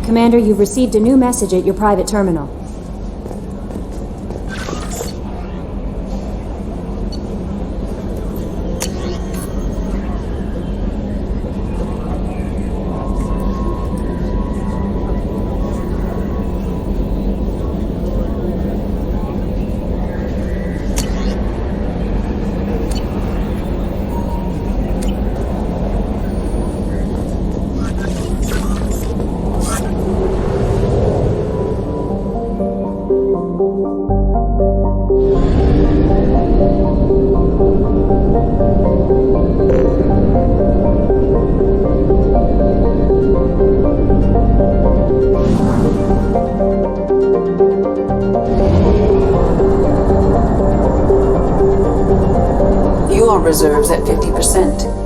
Commander, you've received a new message at your private terminal. Reserves at 50%.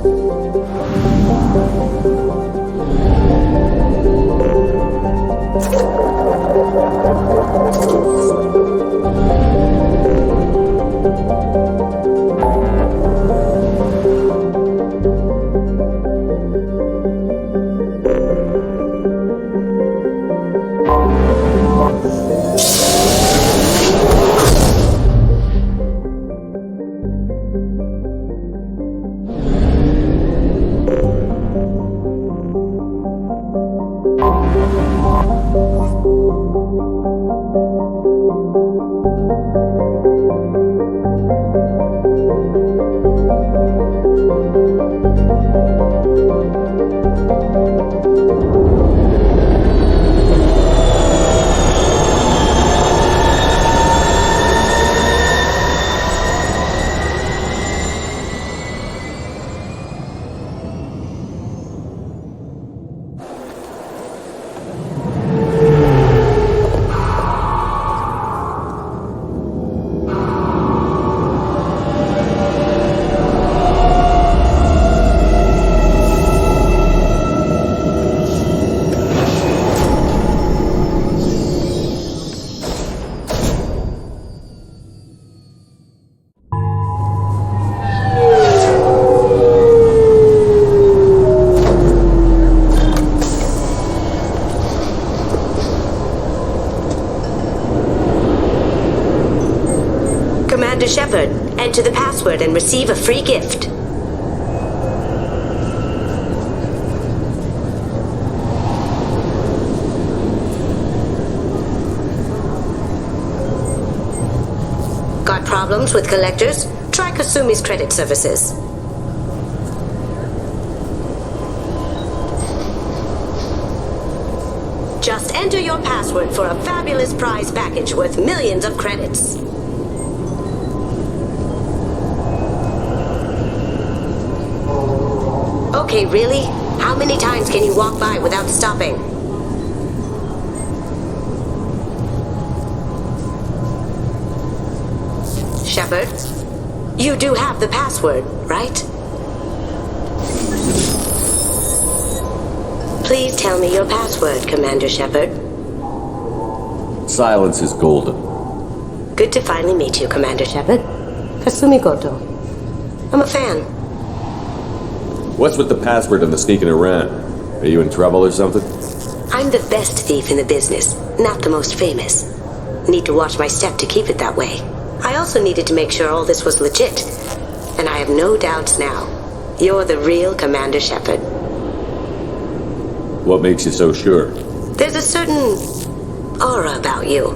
Shepard, enter the password and receive a free gift. Got problems with collectors? Try Kasumi's credit services. Just enter your password for a fabulous prize package worth millions of credits. Okay, really? How many times can you walk by without stopping? Shepard, you do have the password, right? Please tell me your password, Commander Shepard. Silence is golden. Good to finally meet you, Commander Shepard. Kasumi Goto. I'm a fan. What's with the password and the sneaking around? Are you in trouble or something? I'm the best thief in the business, not the most famous. Need to watch my step to keep it that way. I also needed to make sure all this was legit. And I have no doubts now. You're the real Commander Shepard. What makes you so sure? There's a certain aura about you.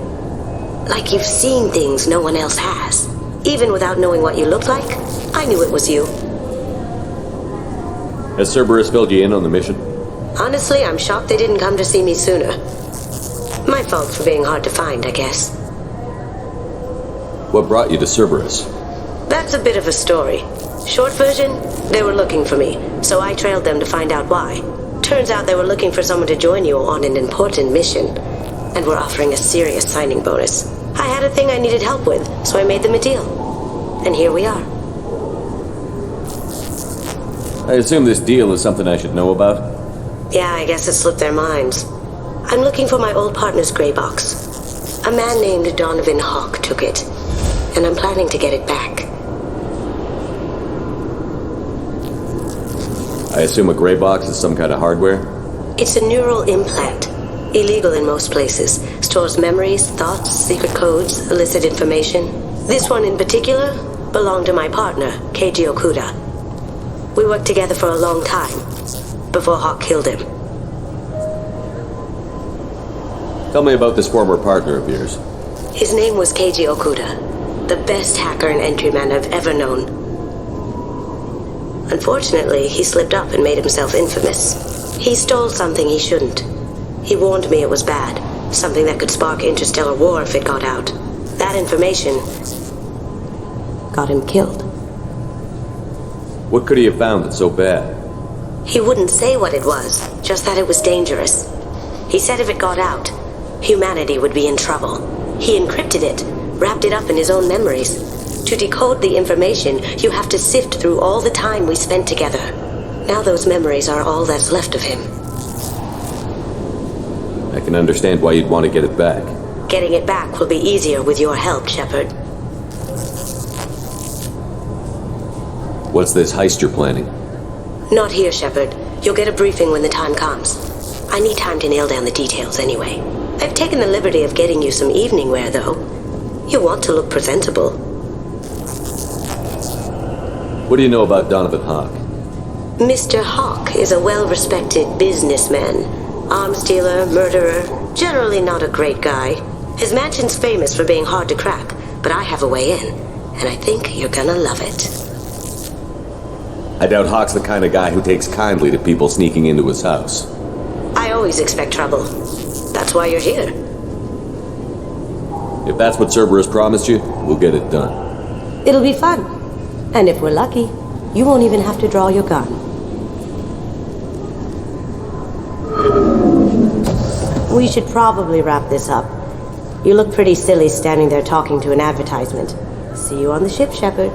Like you've seen things no one else has. Even without knowing what you looked like, I knew it was you. Has Cerberus filled you in on the mission? Honestly, I'm shocked they didn't come to see me sooner. My fault for being hard to find, I guess. What brought you to Cerberus? That's a bit of a story. Short version, they were looking for me, so I trailed them to find out why. Turns out they were looking for someone to join you on an important mission, and were offering a serious signing bonus. I had a thing I needed help with, so I made them a deal. And here we are. I assume this deal is something I should know about? Yeah, I guess it slipped their minds. I'm looking for my old partner's gray box. A man named Donovan Hawk took it, and I'm planning to get it back. I assume a gray box is some kind of hardware? It's a neural implant. Illegal in most places. Stores memories, thoughts, secret codes, illicit information. This one in particular belonged to my partner, Keiji Okuda. We worked together for a long time, before Hawk killed him. Tell me about this former partner of yours. His name was Keiji Okuda, the best hacker and entryman I've ever known. Unfortunately, he slipped up and made himself infamous. He stole something he shouldn't. He warned me it was bad, something that could spark interstellar war if it got out. That information got him killed. What could he have found that's so bad? He wouldn't say what it was, just that it was dangerous. He said if it got out, humanity would be in trouble. He encrypted it, wrapped it up in his own memories. To decode the information, you have to sift through all the time we spent together. Now those memories are all that's left of him. I can understand why you'd want to get it back. Getting it back will be easier with your help, Shepard. What's this heist you're planning? Not here, Shepard. You'll get a briefing when the time comes. I need time to nail down the details anyway. I've taken the liberty of getting you some evening wear, though. You want to look presentable. What do you know about Donovan Hawk? Mr. Hawk is a well-respected businessman. Arms dealer, murderer, generally not a great guy. His mansion's famous for being hard to crack, but I have a way in, and I think you're gonna love it. I doubt Hawk's the kind of guy who takes kindly to people sneaking into his house. I always expect trouble. That's why you're here. If that's what Cerberus promised you, we'll get it done. It'll be fun. And if we're lucky, you won't even have to draw your gun. We should probably wrap this up. You look pretty silly standing there talking to an advertisement. See you on the ship, Shepard.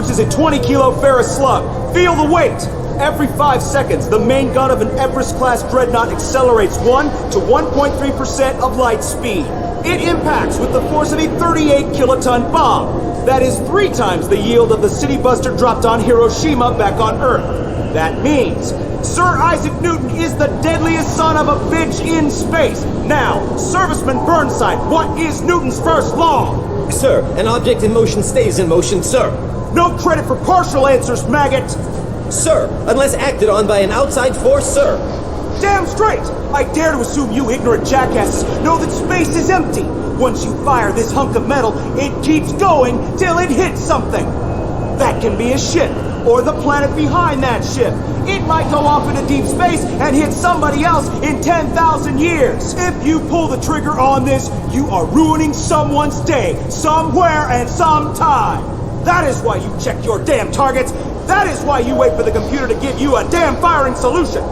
Is a 20-kilo ferrous slug. Feel the weight! Every 5 seconds, the main gun of an Everest-class dreadnought accelerates 1 to 1.3% of light speed. It impacts with the force of a 38-kiloton bomb. That is 3 times the yield of the city buster dropped on Hiroshima back on Earth. That means Sir Isaac Newton is the deadliest son of a bitch in space. Now, Serviceman Burnside, what is Newton's first law? Sir, an object in motion stays in motion, sir. No credit for partial answers, maggot! Sir, unless acted on by an outside force, sir. Damn straight! I dare to assume you ignorant jackasses know that space is empty. Once you fire this hunk of metal, it keeps going till it hits something. That can be a ship, or the planet behind that ship. It might go off into deep space and hit somebody else in 10,000 years. If you pull the trigger on this, you are ruining someone's day, somewhere and sometime. That is why you check your damn targets. That is why you wait for the computer to give you a damn firing solution.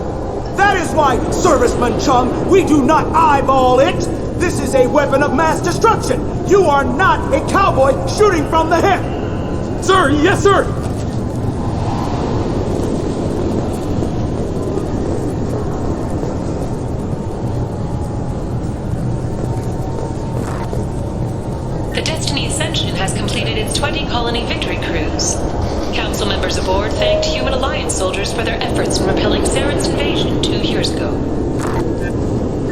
That is why, Serviceman Chung, we do not eyeball it. This is a weapon of mass destruction. You are not a cowboy shooting from the hip. Sir, yes, sir. The Destiny Ascension has completed its 20-colony victory cruise. Council members aboard thanked Human Alliance soldiers for their efforts in repelling Saren's invasion 2 years ago.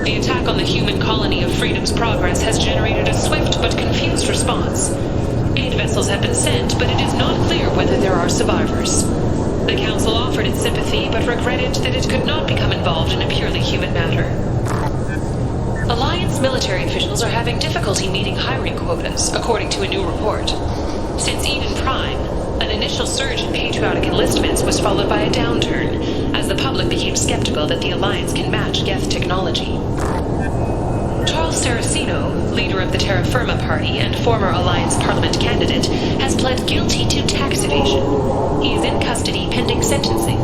The attack on the human colony of Freedom's Progress has generated a swift but confused response. Aid vessels have been sent, but it is not clear whether there are survivors. The Council offered its sympathy, but regretted that it could not become involved in a purely human matter. Alliance military officials are having difficulty meeting hiring quotas, according to a new report. Since Eden Prime, an initial surge in patriotic enlistments was followed by a downturn, as the public became skeptical that the Alliance can match Geth technology. Charles Saraceno, leader of the Terra Firma Party and former Alliance Parliament candidate, has pled guilty to tax evasion. He is in custody pending sentencing.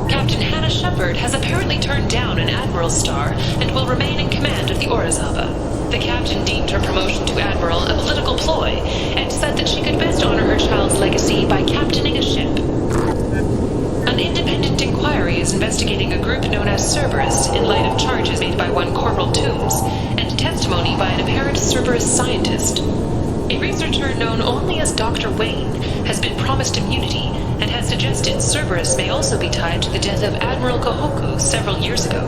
Captain Shepard has apparently turned down an admiral's star and will remain in command of the Orizaba. The captain deemed her promotion to admiral a political ploy and said that she could best honor her child's legacy by captaining a ship. An independent inquiry is investigating a group known as Cerberus in light of charges made by one Corporal Toombs and testimony by an apparent Cerberus scientist. A researcher known only as Dr. Wayne has been promised immunity and has suggested Cerberus may also be tied to the death of Admiral Kohoku several years ago.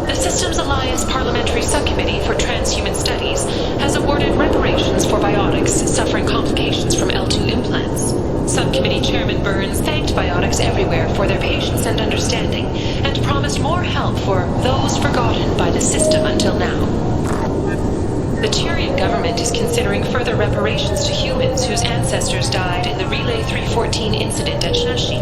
The Systems Alliance Parliamentary Subcommittee for Transhuman Studies has awarded reparations for biotics suffering complications from L2 implants. Subcommittee Chairman Burns thanked biotics everywhere for their patience and understanding, and promised more help for those forgotten by the system until now. The Tyrian government is considering further reparations to humans whose ancestors died in the Relay 314 incident at Shashi.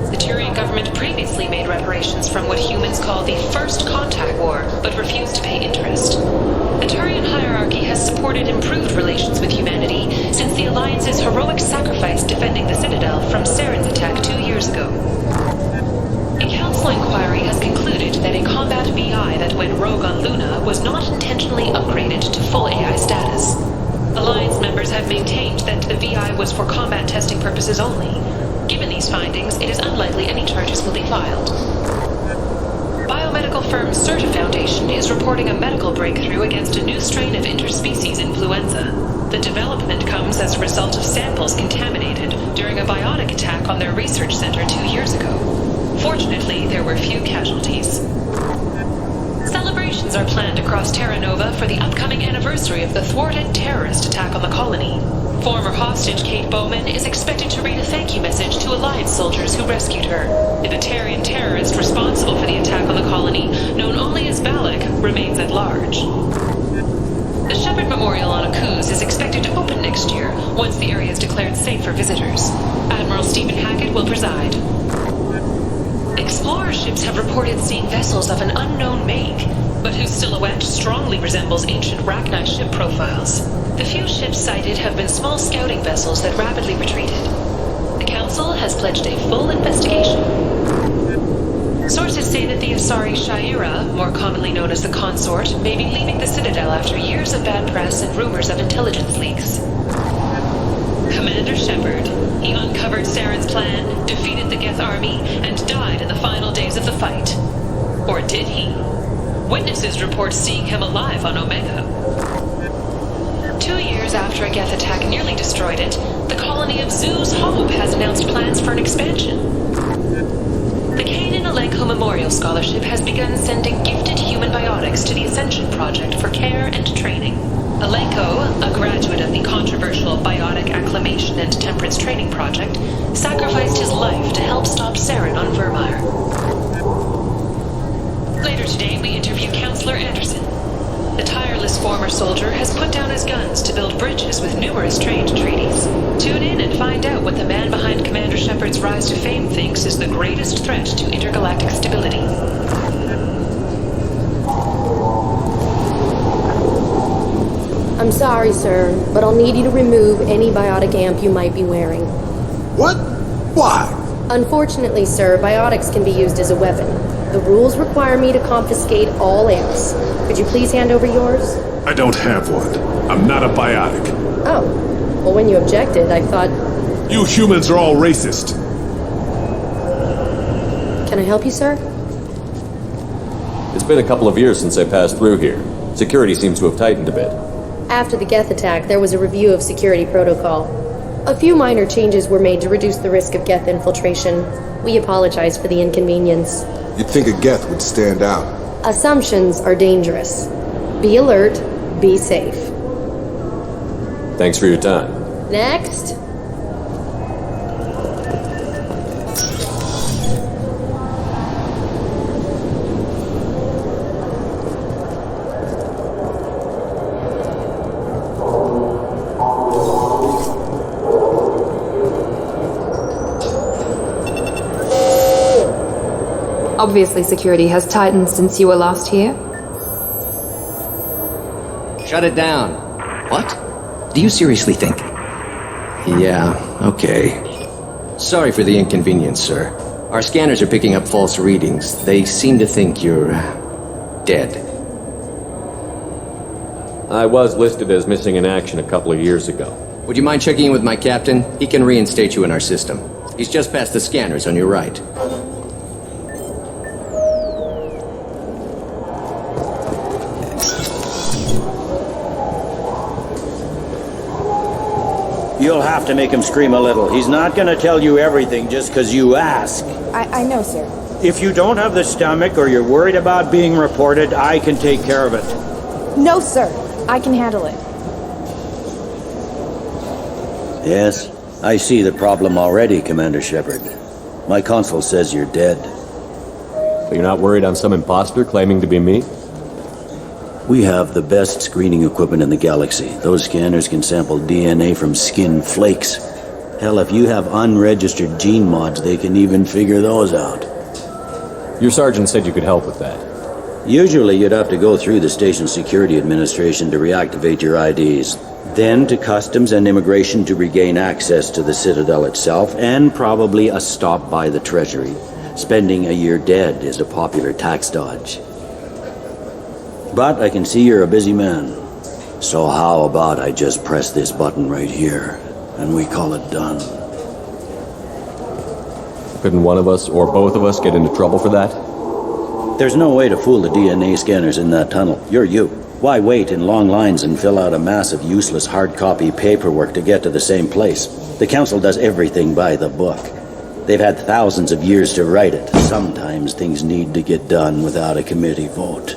The Tyrian government previously made reparations from what humans call the First Contact War, but refused to pay interest. The Tyrian hierarchy has supported improved relations with humanity since the Alliance's heroic sacrifice defending the Citadel from Saren's attack 2 years ago. A council inquiry has concluded that a combat VI that went rogue on Luna was not intentionally upgraded to full AI status. Alliance members have maintained that the VI was for combat testing purposes only. Given these findings, it is unlikely any charges will be filed. Biomedical firm Certa Foundation is reporting a medical breakthrough against a new strain of interspecies influenza. The development comes as a result of samples contaminated during a biotic attack on their research center 2 years ago. Fortunately, there were few casualties. Celebrations are planned across Terra Nova for the upcoming anniversary of the thwarted terrorist attack on the colony. Former hostage Kate Bowman is expected to read a thank you message to Alliance soldiers who rescued her. The Batarian terrorist responsible for the attack on the colony, known only as Balak, remains at large. The Shepard Memorial on Akuz is expected to open next year, once the area is declared safe for visitors. Admiral Stephen Hackett will preside. Explorer ships have reported seeing vessels of an unknown make, but whose silhouette strongly resembles ancient Rachni ship profiles. The few ships sighted have been small scouting vessels that rapidly retreated. The Council has pledged a full investigation. Sources say that the Asari Sha'ira, more commonly known as the Consort, may be leaving the Citadel after years of bad press and rumors of intelligence leaks. Commander Shepard. He uncovered Saren's plan, defeated the Geth army, and died in the final days of the fight. Or did he? Witnesses report seeing him alive on Omega. 2 years after a Geth attack nearly destroyed it, the colony of Zoo's Hope has announced plans for an expansion. The Kanan Alenko Memorial Scholarship has begun sending gifted human biotics to the Ascension Project for care and training. Alenko, a graduate of the controversial Biotic Acclimation and Temperance Training Project, sacrificed his life to help stop Saren on Vermeer. Later today, we interview Counselor Anderson. The tireless former soldier has put down his guns to build bridges with numerous trade treaties. Tune in and find out what the man behind Commander Shepard's rise to fame thinks is the greatest threat to intergalactic stability. I'm sorry, sir, but I'll need you to remove any biotic amp you might be wearing. What? Why? Unfortunately, sir, biotics can be used as a weapon. The rules require me to confiscate all amps. Could you please hand over yours? I don't have one. I'm not a biotic. Oh. Well, when you objected, I thought... You humans are all racist. Can I help you, sir? It's been a couple of years since I passed through here. Security seems to have tightened a bit. After the Geth attack, there was a review of security protocol. A few minor changes were made to reduce the risk of Geth infiltration. We apologize for the inconvenience. You'd think a Geth would stand out. Assumptions are dangerous. Be alert, be safe. Thanks for your time. Next. Obviously, security has tightened since you were last here. Shut it down. What? Do you seriously think? Yeah, okay. Sorry for the inconvenience, sir. Our scanners are picking up false readings. They seem to think you're... dead. I was listed as missing in action a couple of years ago. Would you mind checking in with my captain? He can reinstate you in our system. He's just past the scanners on your right. You'll have to make him scream a little. He's not gonna tell you everything just because you ask. I know, sir. If you don't have the stomach or you're worried about being reported, I can take care of it. No, sir. I can handle it. Yes, I see the problem already, Commander Shepard. My console says you're dead. But you're not worried I'm some imposter claiming to be me? We have the best screening equipment in the galaxy. Those scanners can sample DNA from skin flakes. Hell, if you have unregistered gene mods, they can even figure those out. Your sergeant said you could help with that. Usually you'd have to go through the station security administration to reactivate your IDs. Then to customs and immigration to regain access to the Citadel itself, and probably a stop by the Treasury. Spending a year dead is a popular tax dodge. But I can see you're a busy man. So how about I just press this button right here, and we call it done? Couldn't one of us, or both of us, get into trouble for that? There's no way to fool the DNA scanners in that tunnel. You're you. Why wait in long lines and fill out a massive useless hard copy paperwork to get to the same place? The Council does everything by the book. They've had thousands of years to write it. Sometimes things need to get done without a committee vote.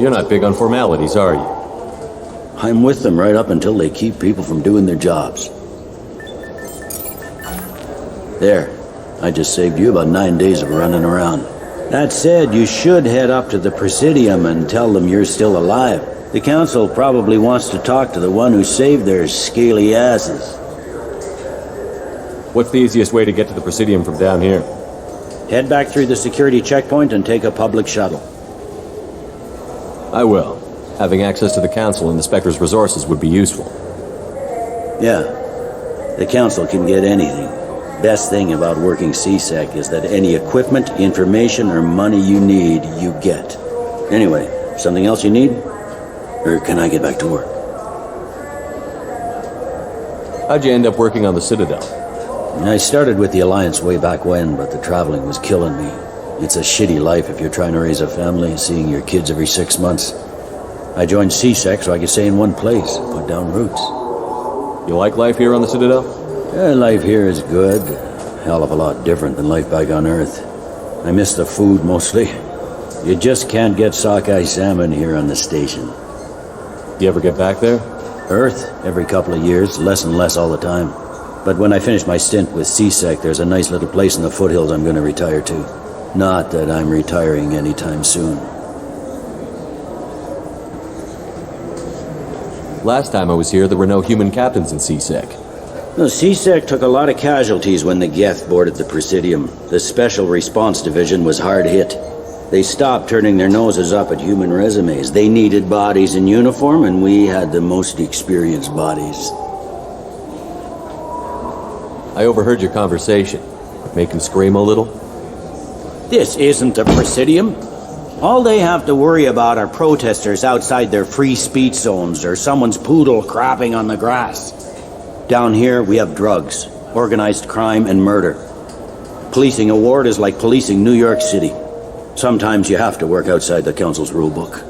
You're not big on formalities, are you? I'm with them right up until they keep people from doing their jobs. There. I just saved you about 9 days of running around. That said, you should head up to the Presidium and tell them you're still alive. The Council probably wants to talk to the one who saved their scaly asses. What's the easiest way to get to the Presidium from down here? Head back through the security checkpoint and take a public shuttle. I will. Having access to the Council and the Spectre's resources would be useful. Yeah. The Council can get anything. Best thing about working CSEC is that any equipment, information, or money you need, you get. Anyway, something else you need? Or can I get back to work? How'd you end up working on the Citadel? I started with the Alliance way back when, but the traveling was killing me. It's a shitty life if you're trying to raise a family, seeing your kids every 6 months. I joined CSEC so I could stay in one place, put down roots. You like life here on the Citadel? Life here is good. Hell of a lot different than life back on Earth. I miss the food mostly. You just can't get sockeye salmon here on the station. You ever get back there? Earth, every couple of years, less and less all the time. But when I finish my stint with CSEC, there's a nice little place in the foothills I'm going to retire to. Not that I'm retiring anytime soon. Last time I was here, there were no human captains in CSEC. The CSEC took a lot of casualties when the Geth boarded the Presidium. The Special Response Division was hard hit. They stopped turning their noses up at human resumes. They needed bodies in uniform, and we had the most experienced bodies. I overheard your conversation. Make him scream a little? This isn't the Presidium. All they have to worry about are protesters outside their free speech zones or someone's poodle crapping on the grass. Down here, we have drugs, organized crime, and murder. Policing a ward is like policing New York City. Sometimes you have to work outside the Council's rulebook.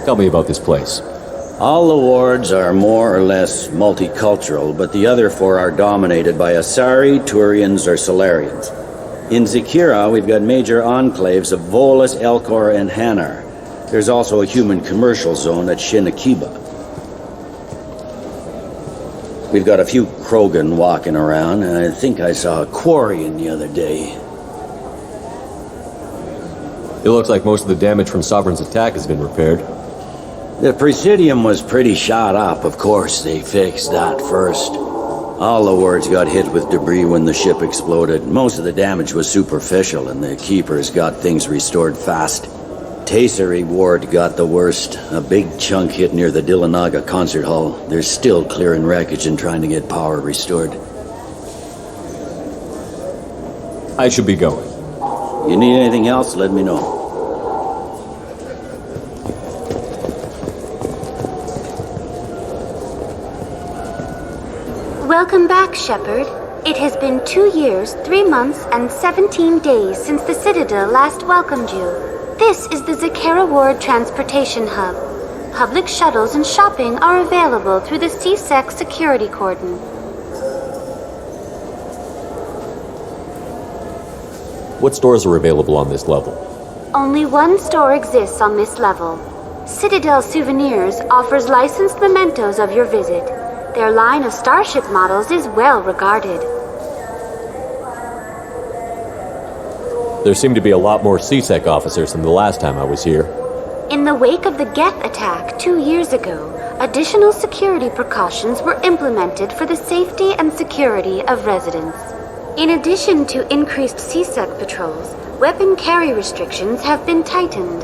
Tell me about this place. All the wards are more or less multicultural, but the other 4 are dominated by Asari, Turians, or Solarians. In Zakera, we've got major enclaves of Volus, Elcor, and Hanar. There's also a human commercial zone at Shinakiba. We've got a few Krogan walking around, and I think I saw a Quarian the other day. It looks like most of the damage from Sovereign's attack has been repaired. The Presidium was pretty shot up, of course. They fixed that first. All the wards got hit with debris when the ship exploded. Most of the damage was superficial, and the Keepers got things restored fast. Tassery Ward got the worst. A big chunk hit near the Dillanaga concert hall. They're still clearing wreckage and trying to get power restored. I should be going. You need anything else, let me know. Welcome back, Shepard. It has been 2 years, 3 months, and 17 days since the Citadel last welcomed you. This is the Zakera Ward Transportation Hub. Public shuttles and shopping are available through the CSEC security cordon. What stores are available on this level? Only one store exists on this level. Citadel Souvenirs offers licensed mementos of your visit. Their line of starship models is well regarded. There seem to be a lot more CSEC officers than the last time I was here. In the wake of the Geth attack 2 years ago, additional security precautions were implemented for the safety and security of residents. In addition to increased CSEC patrols, weapon carry restrictions have been tightened.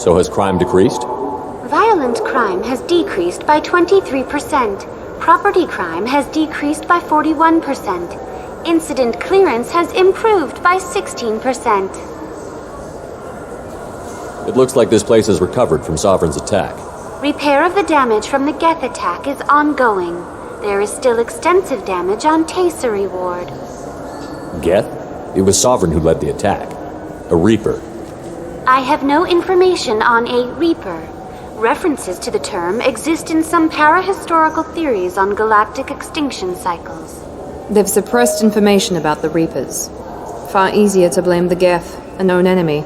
So has crime decreased? Violent crime has decreased by 23%. Property crime has decreased by 41%. Incident clearance has improved by 16%. It looks like this place has recovered from Sovereign's attack. Repair of the damage from the Geth attack is ongoing. There is still extensive damage on Citadel Ward. Geth? It was Sovereign who led the attack. A Reaper. I have no information on a Reaper. References to the term exist in some parahistorical theories on galactic extinction cycles. They've suppressed information about the Reapers. Far easier to blame the Geth, a known enemy.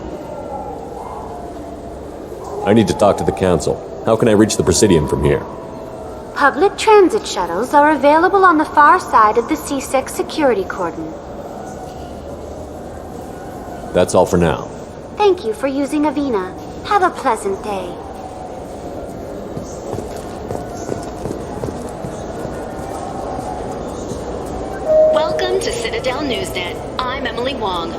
I need to talk to the Council. How can I reach the Presidium from here? Public transit shuttles are available on the far side of the CSEC security cordon. That's all for now. Thank you for using Avina. Have a pleasant day. Welcome to Citadel NewsNet. I'm Emily Wong.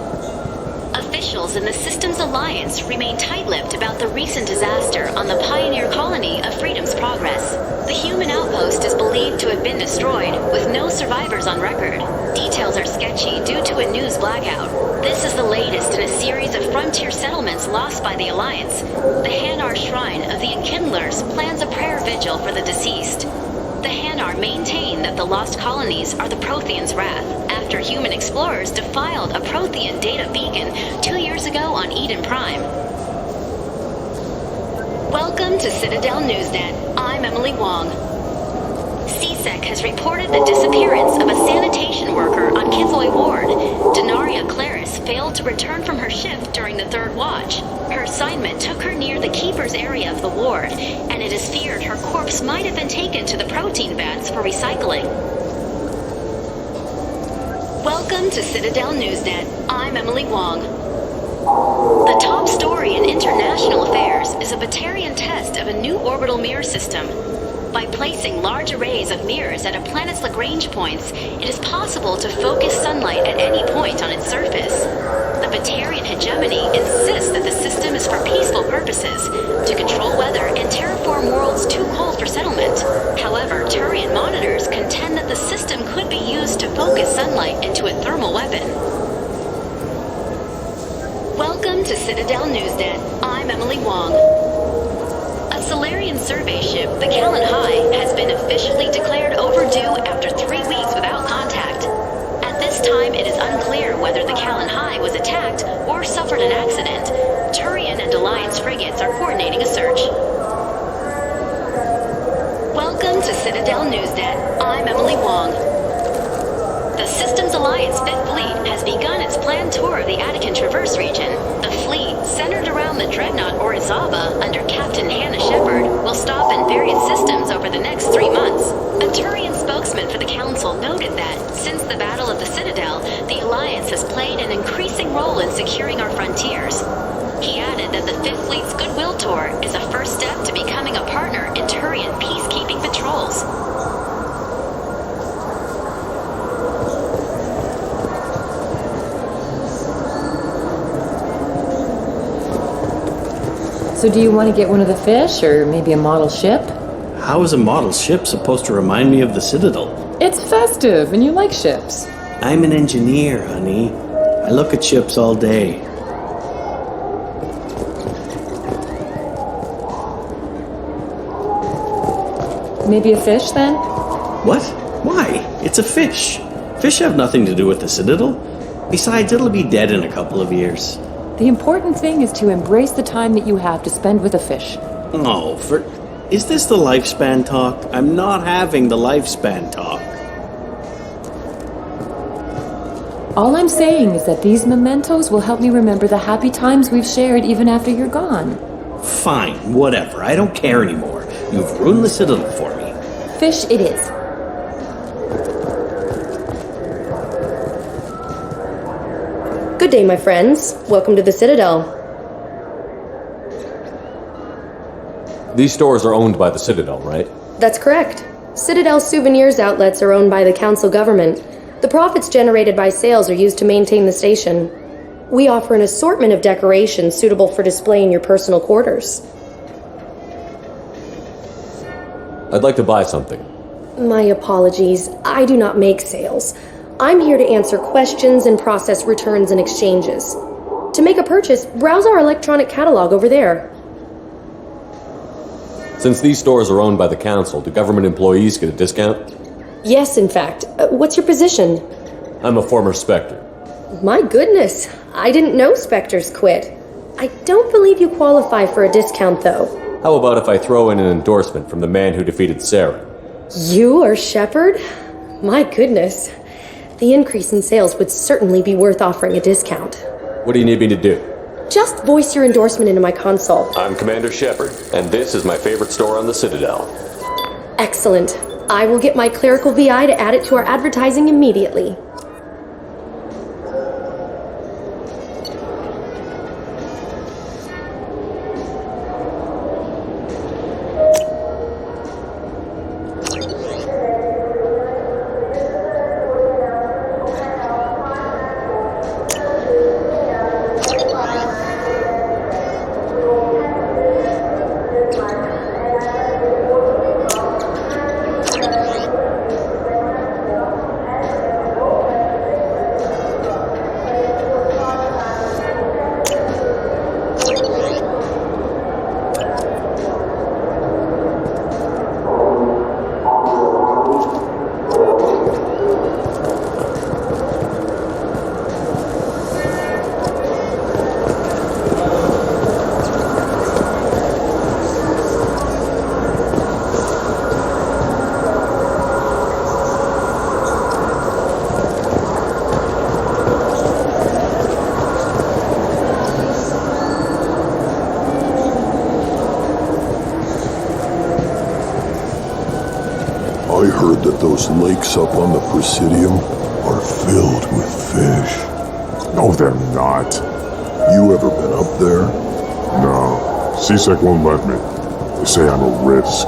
Officials in the Systems Alliance remain tight-lipped about the recent disaster on the pioneer colony of Freedom's Progress. The human outpost is believed to have been destroyed, with no survivors on record. Details are sketchy due to a news blackout. This is the latest in a series of frontier settlements lost by the Alliance. The Hanar Shrine of the Enkindlers plans a prayer vigil for the deceased. The Hanar maintain that the lost colonies are the Protheans' wrath, after human explorers defiled a Prothean data beacon 2 years ago on Eden Prime. Welcome to Citadel NewsNet. I'm Emily Wong. CSEC has reported the disappearance of a sanitation worker on Kasumi Ward. Denaria Claris failed to return from her shift during the third watch. Her assignment took her near the Keeper's area of the ward, and it is feared her corpse might have been taken to the protein vats for recycling. Welcome to Citadel NewsNet. I'm Emily Wong. The top story in international affairs is a Batarian test of a new orbital mirror system. By placing large arrays of mirrors at a planet's Lagrange points, it is possible to focus sunlight at any point on its surface. The Batarian hegemony insists that the system is for peaceful purposes, to control weather and terraform worlds too cold for settlement. However, Turian monitors contend that the system could be used to focus sunlight into a thermal weapon. Welcome to Citadel NewsNet. I'm Emily Wong. A Solarian survey ship, the Callan High, has been officially declared overdue after 3 weeks without contact. At this time, it is unclear whether the Callan High was attacked or suffered an accident. Turian and Alliance frigates are coordinating a search. Welcome to Citadel NewsNet. I'm Emily Wong. The Systems Alliance 5th Fleet has begun its planned tour of the Attican Traverse region. The fleet, centered around the dreadnought Orizaba under Captain Hannah Shepard, will stop in various systems over the next 3 months. A Turian spokesman for the Council noted that, since the Battle of the Citadel, the Alliance has played an increasing role in securing our frontiers. He added that the 5th Fleet's Goodwill Tour is a first step to becoming a partner in Turian peacekeeping patrols. So do you want to get one of the fish, or maybe a model ship? How is a model ship supposed to remind me of the Citadel? It's festive, and you like ships. I'm an engineer, honey. I look at ships all day. Maybe a fish, then? What? Why? It's a fish. Fish have nothing to do with the Citadel. Besides, it'll be dead in a couple of years. The important thing is to embrace the time that you have to spend with a fish. Oh, is this the lifespan talk? I'm not having the lifespan talk. All I'm saying is that these mementos will help me remember the happy times we've shared even after you're gone. Fine, whatever. I don't care anymore. You've ruined the Citadel for me. Fish it is. Good day, my friends. Welcome to the Citadel. These stores are owned by the Citadel, right? That's correct. Citadel souvenirs outlets are owned by the Council government. The profits generated by sales are used to maintain the station. We offer an assortment of decorations suitable for display in your personal quarters. I'd like to buy something. My apologies. I do not make sales. I'm here to answer questions and process returns and exchanges. To make a purchase, browse our electronic catalog over there. Since these stores are owned by the Council, do government employees get a discount? Yes, in fact. What's your position? I'm a former Spectre. My goodness. I didn't know Spectres quit. I don't believe you qualify for a discount, though. How about if I throw in an endorsement from the man who defeated Saren? You are Shepard? My goodness. The increase in sales would certainly be worth offering a discount. What do you need me to do? Just voice your endorsement into my console. I'm Commander Shepard, and this is my favorite store on the Citadel. Excellent. I will get my clerical VI to add it to our advertising immediately. I heard that those lakes up on the Presidium are filled with fish. No, they're not. You ever been up there? No. CSEC won't let me. They say I'm a risk.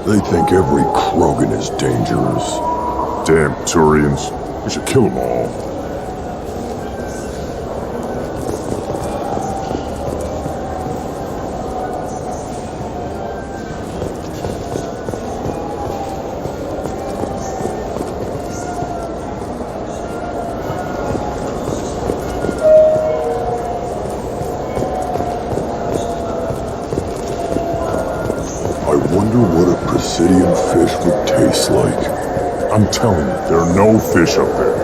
They think every Krogan is dangerous. Damn Turians. We should kill them all. Presidium fish would taste like. I'm telling you, there are no fish up there.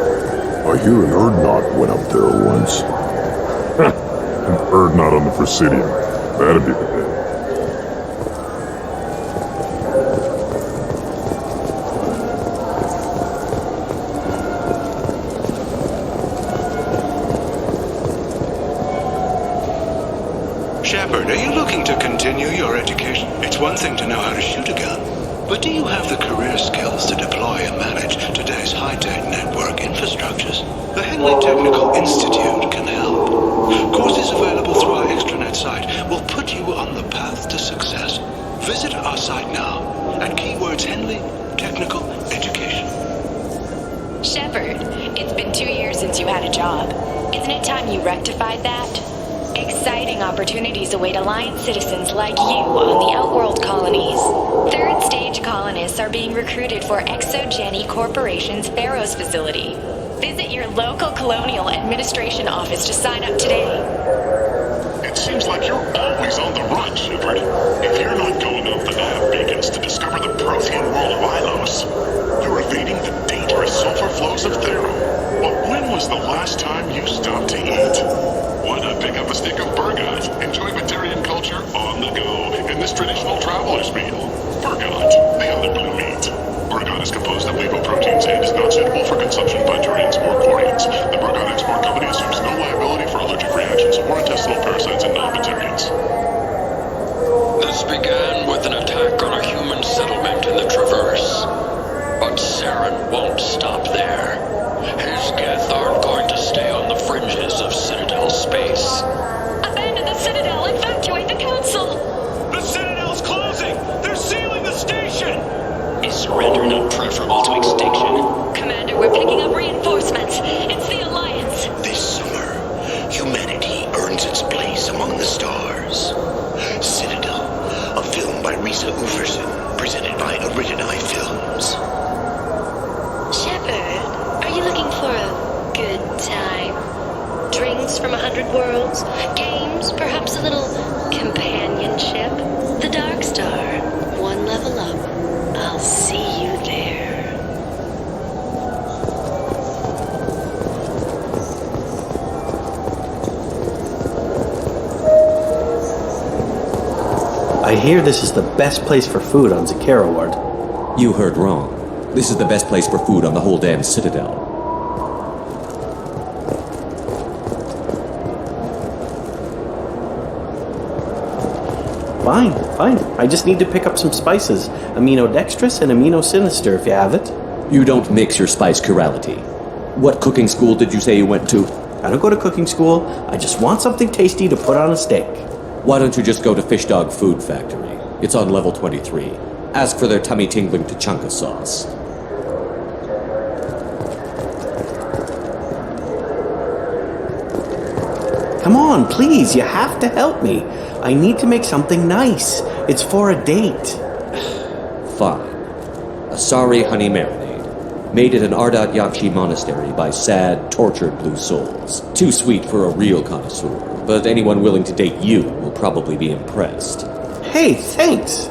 I hear an Erdnot went up there once. An Erdnot on the Presidium. That'd be the day. Shepard, are you looking to continue your education? It's one thing to know how to shoot a gun, but do you have the career skills to deploy and manage today's high-tech network infrastructures? The Henley Technical Institute can help. Courses available through our extranet site will put you on the path to success. Visit our site now at keywords Henley Technical Education. Shepard, it's been 2 years since you had a job. Isn't it time you rectified that? Exciting opportunities await Alliance citizens like you on the Outworld colonies. Third-stage colonists are being recruited for ExoGeni Corporation's Pharaoh's facility. Visit your local Colonial Administration office to sign up today. It seems like you're always on the run, Shepard. If you're not going up the nav beacons to discover the Prothean world of Ilos, you're evading the dangerous sulfur flows of Thera. But when was the last time you stopped to eat? Why not pick up a stick of Burgot? Enjoy Batarian culture on the go in this traditional traveler's meal. Burgot, the other blue meat. Burgot is composed of lipoproteins and is not suitable for consumption by Turians or Quarians. The Burgot Export Company assumes no liability for allergic reactions or intestinal parasites in non-Batarians. This began with an attack on a human settlement in the Traverse. But Saren won't stop there. His Geth aren't going to stay on the fringes of Citadel space. Abandon the Citadel! Evacuate the Council! The Citadel's closing! They're sealing the station! Is surrender not preferable to extinction? Commander, we're picking up reinforcements. It's the Alliance. This summer, humanity earns its place among the stars. Citadel, a film by Risa Uferson, presented by Originai Films. Shepard, are you looking for a good time? Drinks from 100 worlds? Games? Perhaps a little companionship? The Dark Star. One level up. I'll see you there. I hear this is the best place for food on Zakera Ward. You heard wrong. This is the best place for food on the whole damn Citadel. Fine. I just need to pick up some spices. Amino-dextrous and amino-sinister, if you have it. You don't mix your spice chirality. What cooking school did you say you went to? I don't go to cooking school. I just want something tasty to put on a steak. Why don't you just go to Fish Dog Food Factory? It's on level 23. Ask for their tummy-tingling tachanka sauce. Come on, please, you have to help me. I need to make something nice. It's for a date. Fine. Asari honey marinade. Made at an Ardat Yakshi monastery by sad, tortured blue souls. Too sweet for a real connoisseur, but anyone willing to date you will probably be impressed. Hey, thanks!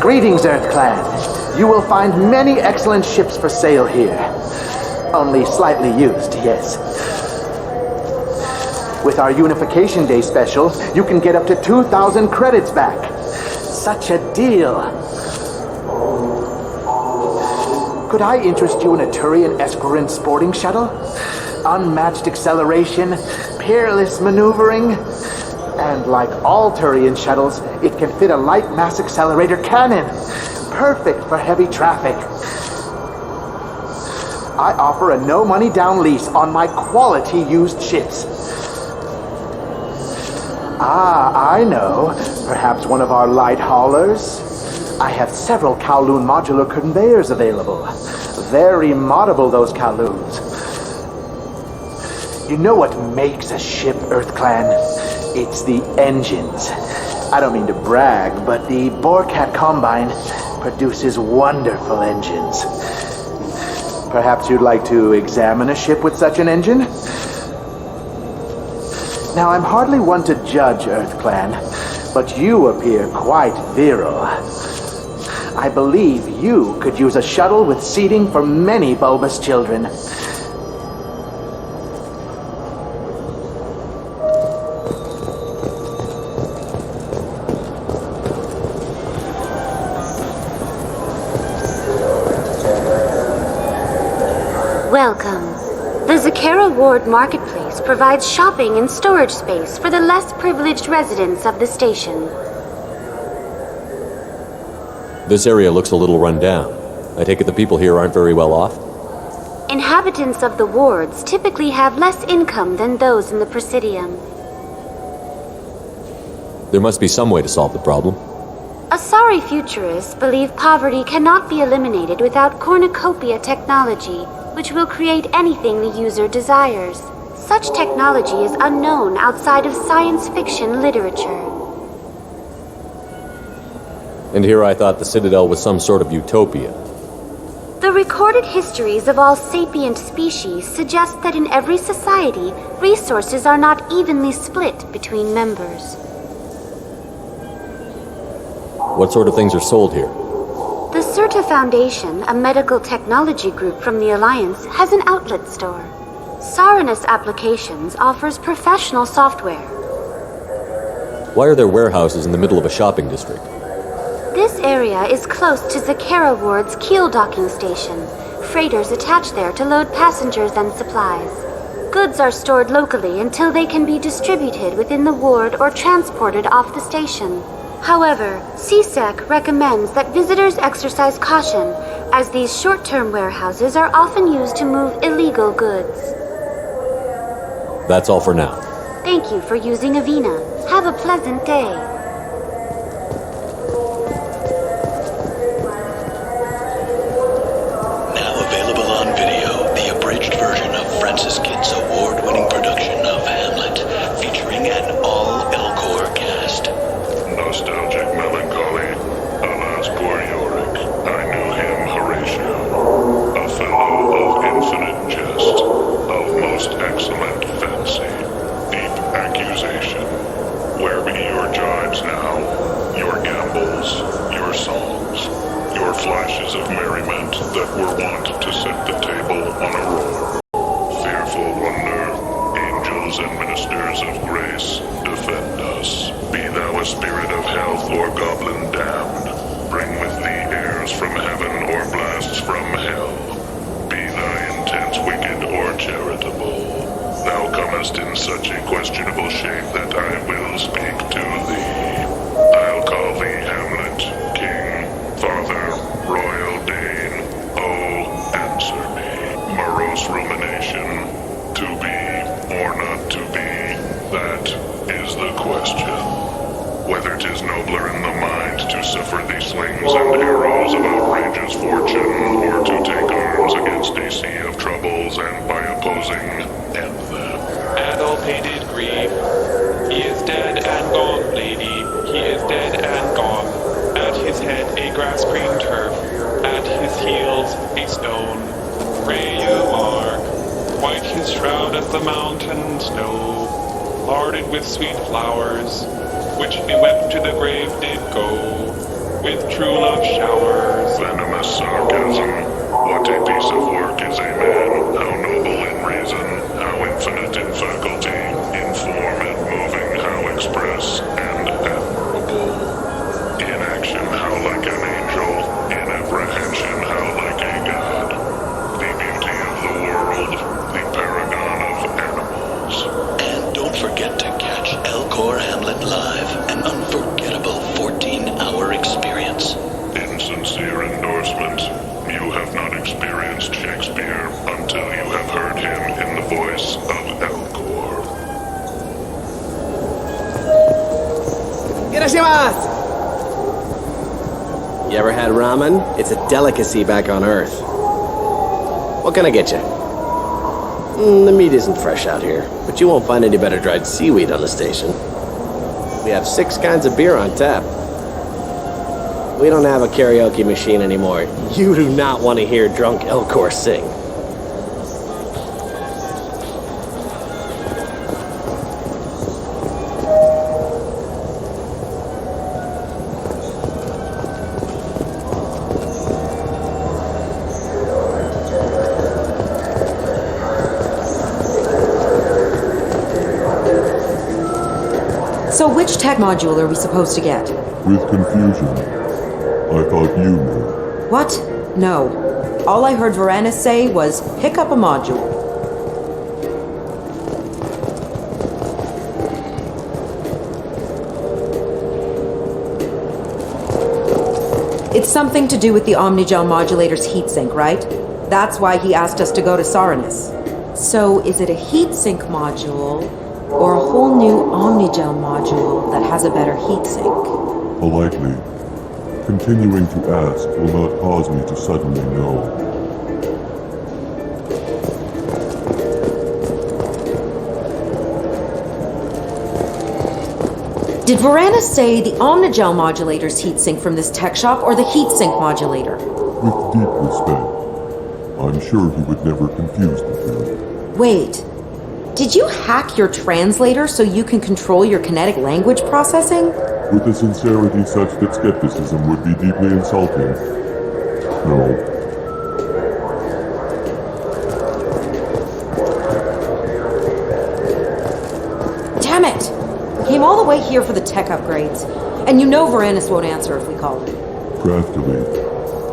Greetings, Earth-Clan. You will find many excellent ships for sale here. Only slightly used, yes. With our Unification Day special, you can get up to 2,000 credits back. Such a deal. Could I interest you in a Turian Esquirine sporting shuttle? Unmatched acceleration, peerless maneuvering, and like all Turian shuttles, it can fit a light mass accelerator cannon. Perfect for heavy traffic. I offer a no-money down lease on my quality used ships. Ah, I know. Perhaps one of our light haulers? I have several Kowloon modular conveyors available. Very moddable, those Kowloons. You know what makes a ship, Earth Clan? It's the engines. I don't mean to brag, but the Borecat Combine produces wonderful engines. Perhaps you'd like to examine a ship with such an engine? Now, I'm hardly one to judge, Earth Clan, but you appear quite virile. I believe you could use a shuttle with seating for many bulbous children. Welcome. The Zakera Ward Marketplace provides shopping and storage space for the less privileged residents of the station. This area looks a little run down. I take it the people here aren't very well off? Inhabitants of the wards typically have less income than those in the Presidium. There must be some way to solve the problem. Asari futurists believe poverty cannot be eliminated without cornucopia technology, which will create anything the user desires. Such technology is unknown outside of science fiction literature. And here I thought the Citadel was some sort of utopia. The recorded histories of all sapient species suggest that in every society, resources are not evenly split between members. What sort of things are sold here? The Certa Foundation, a medical technology group from the Alliance, has an outlet store. Saren Applications offers professional software. Why are there warehouses in the middle of a shopping district? This area is close to Zakera Ward's keel docking station. Freighters attach there to load passengers and supplies. Goods are stored locally until they can be distributed within the ward or transported off the station. However, CSEC recommends that visitors exercise caution, as these short-term warehouses are often used to move illegal goods. That's all for now. Thank you for using Avina. Have a pleasant day. Now available on video, the abridged version of Francis Kidd's award-winning production of Hamlet, featuring an all-Elcor cast. Nostalgic melancholy, alas poor Yorick. I knew him, Horatio, a fellow of infinite jest, of most excellent fancy, deep accusation. Where be your jibes now, your gambols, your songs, your flashes of merriment that were wont to set the table on a roar? Fearful wonder, angels and ministers of grace, defend us. Be thou a spirit of health or goblin damned, bring with thee airs from heaven or blasts from hell. Be thy intents wicked or charitable, thou comest in such a questionable shape that I will speak to thee. I'll call thee Hamlet, king, father, royal Dane. Oh, answer me. Morose rumination, to be or not to be, that is the question. Whether 'tis nobler in the mind to suffer the slings and arrows of outrageous fortune, or to take arms against a sea of troubles and by opposing end them. Adulpated grief. He is dead and gone, lady. He is dead and gone. At his head a grass-green turf. At his heels a stone. Pray you mark. White his shroud as the mountain snow, larded with sweet flowers, which bewept to the grave did go, with true love showers. Venomous sarcasm. What a piece of work is a man, how noble in reason, how infinite in faculty, in form and moving, how express and admirable. In action, how like an angel, in apprehension, how like a god. The beauty of the world, the paragon of animals. And don't forget to catch Elcor Hamlet live, an unforgettable 14-hour experience. In sincere endorsement, you have not experienced Shakespeare until you have heard him in the voice of Elcor. You ever had ramen? It's a delicacy back on Earth. What can I get you? The meat isn't fresh out here, but you won't find any better dried seaweed on the station. We have 6 kinds of beer on tap. We don't have a karaoke machine anymore. You do not want to hear drunk Elcor sing. So which tech module are we supposed to get? With confusion. I thought you knew. What? No. All I heard Varanus say was, pick up a module. It's something to do with the Omnigel modulator's heatsink, right? That's why he asked us to go to Saranus. So is it a heatsink module, or a whole new Omnigel module that has a better heatsink? Politely. Continuing to ask will not cause me to suddenly know. Did Varanus say the Omnigel modulator's heatsink from this tech shop, or the heatsink modulator? With deep respect, I'm sure he would never confuse the two. Wait. Did you hack your translator so you can control your kinetic language processing? With a sincerity such that skepticism would be deeply insulting. No. Damn it! We came all the way here for the tech upgrades. And you know Varanus won't answer if we call him. Craftily,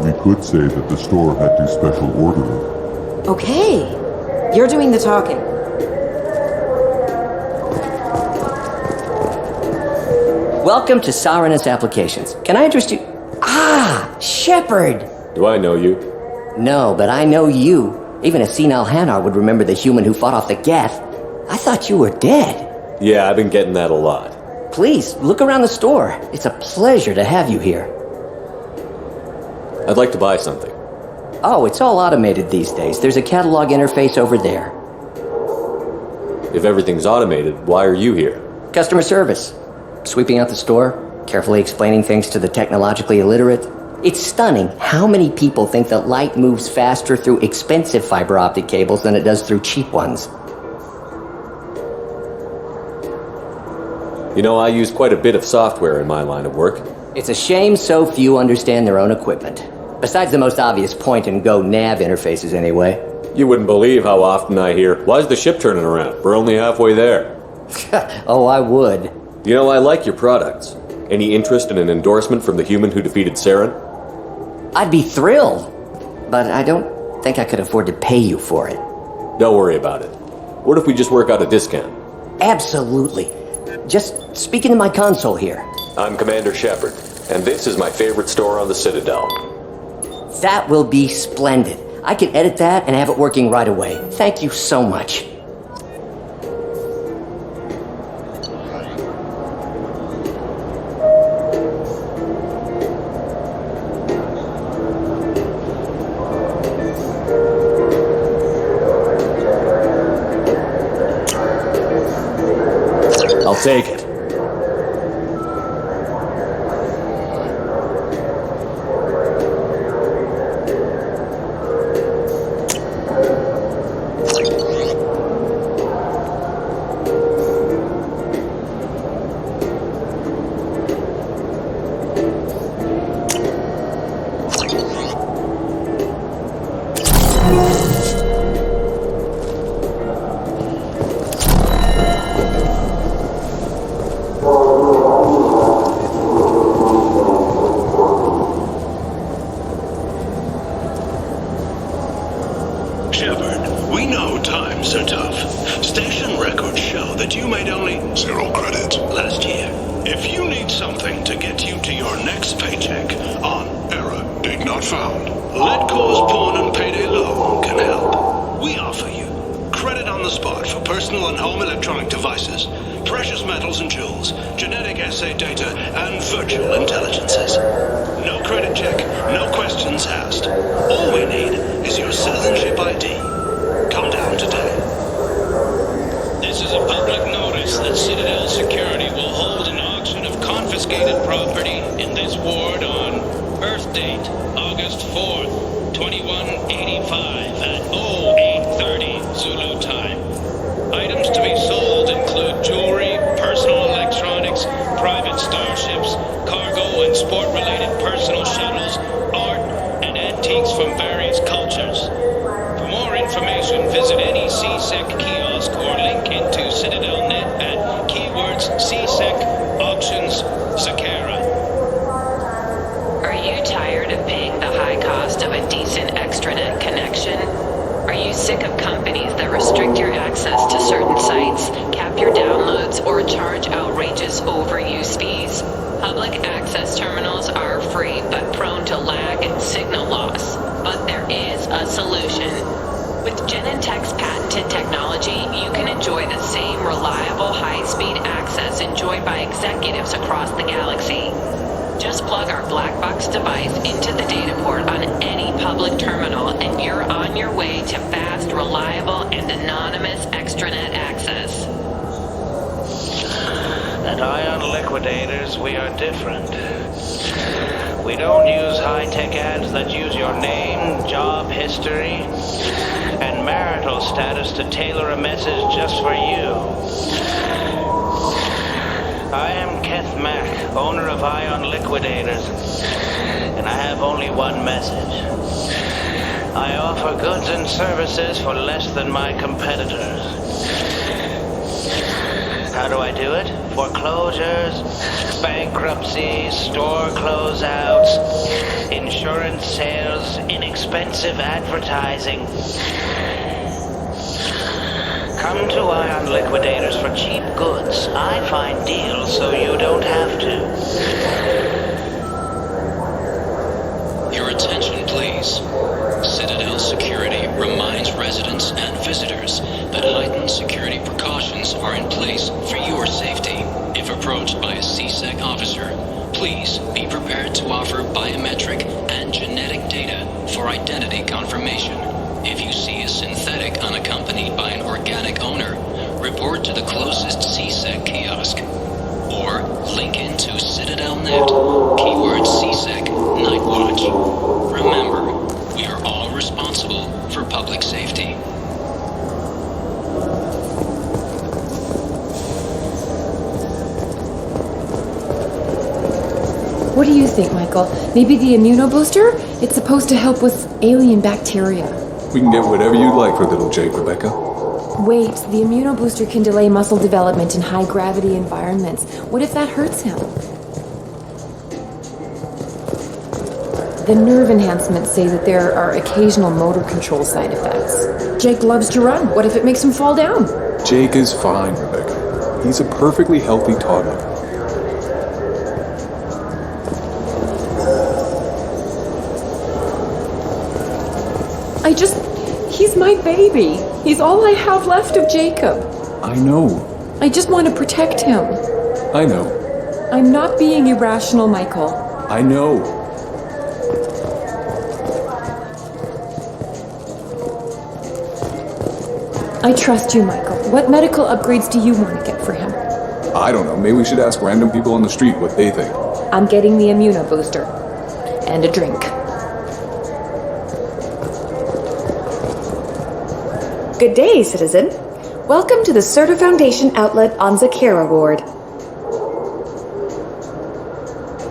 we could say that the store had to special order it. Okay. You're doing the talking. Welcome to Saranus Applications. Can I interest you? Ah, Shepard! Do I know you? No, but I know you. Even a senile hanar would remember the human who fought off the Geth. I thought you were dead. Yeah, I've been getting that a lot. Please, look around the store. It's a pleasure to have you here. I'd like to buy something. Oh, it's all automated these days. There's a catalog interface over there. If everything's automated, why are you here? Customer service. Sweeping out the store, carefully explaining things to the technologically illiterate. It's stunning how many people think that light moves faster through expensive fiber optic cables than it does through cheap ones. You know, I use quite a bit of software in my line of work. It's a shame so few understand their own equipment. Besides the most obvious point-and-go nav interfaces anyway. You wouldn't believe how often I hear, "Why's the ship turning around? We're only halfway there." Oh, I would. You know, I like your products. Any interest in an endorsement from the human who defeated Saren? I'd be thrilled, but I don't think I could afford to pay you for it. Don't worry about it. What if we just work out a discount? Absolutely. Just speak into my console here. I'm Commander Shepard, and this is my favorite store on the Citadel. That will be splendid. I can edit that and have it working right away. Thank you so much. I'll take it. Shepard, we know times are tough. Station records show that you made only 0 credit last year. If you need something to get you to your next paycheck on error date not found, Letcor's pawn and payday loan can help. We offer you credit on the spot for personal and home electronic devices, precious metals and jewels, genetic assay data, and virtual intelligences. No credit check, no questions asked. All we need is your citizenship ID. Come down today. CSEC kiosk or link into Citadel Net at keywords CSEC auctions Zakera. Are you tired of paying the high cost of a decent extranet connection? Are you sick of companies that restrict your access to certain sites, cap your downloads, or charge outrageous overuse fees? Public access terminals are free but prone to lag and signal loss. But there is a solution. With Genentech's patented technology, you can enjoy the same reliable high-speed access enjoyed by executives across the galaxy. Just plug our black box device into the data port on any public terminal and you're on your way to fast, reliable, and anonymous extranet access. At Ion Liquidators, we are different. We don't use high-tech ads that use your name, job history, and marital status to tailor a message just for you. I am Keth Mack, owner of Ion Liquidators, and I have only one message. I offer goods and services for less than my competitors. How do I do it? Foreclosures, bankruptcies, store closeouts, insurance sales, inexpensive advertising. Come to Ion Liquidators for cheap goods. I find deals so you don't have to. Your attention, please. Citadel Security reminds residents and visitors that heightened security precautions are in place for your safety. If approached by a CSEC officer, please be prepared to offer biometric and genetic data for identity confirmation. If you see a synthetic unaccompanied by an organic owner, report to the closest CSEC kiosk. Or link into Citadel Net, keyword CSEC Night Watch. Remember, we are all responsible for public safety. What do you think, Michael? Maybe the immuno-booster? It's supposed to help with alien bacteria. We can get whatever you'd like for little Jake, Rebecca. Wait, the immuno-booster can delay muscle development in high-gravity environments. What if that hurts him? The nerve enhancements say that there are occasional motor control side effects. Jake loves to run. What if it makes him fall down? Jake is fine, Rebecca. He's a perfectly healthy toddler. He's my baby. He's all I have left of Jacob. I know. I just want to protect him. I know. I'm not being irrational, Michael. I know. I trust you, Michael. What medical upgrades do you want to get for him? I don't know. Maybe we should ask random people on the street what they think. I'm getting the immuno-booster. And a drink. Good day, citizen. Welcome to the Certa Foundation outlet on Zakera Ward.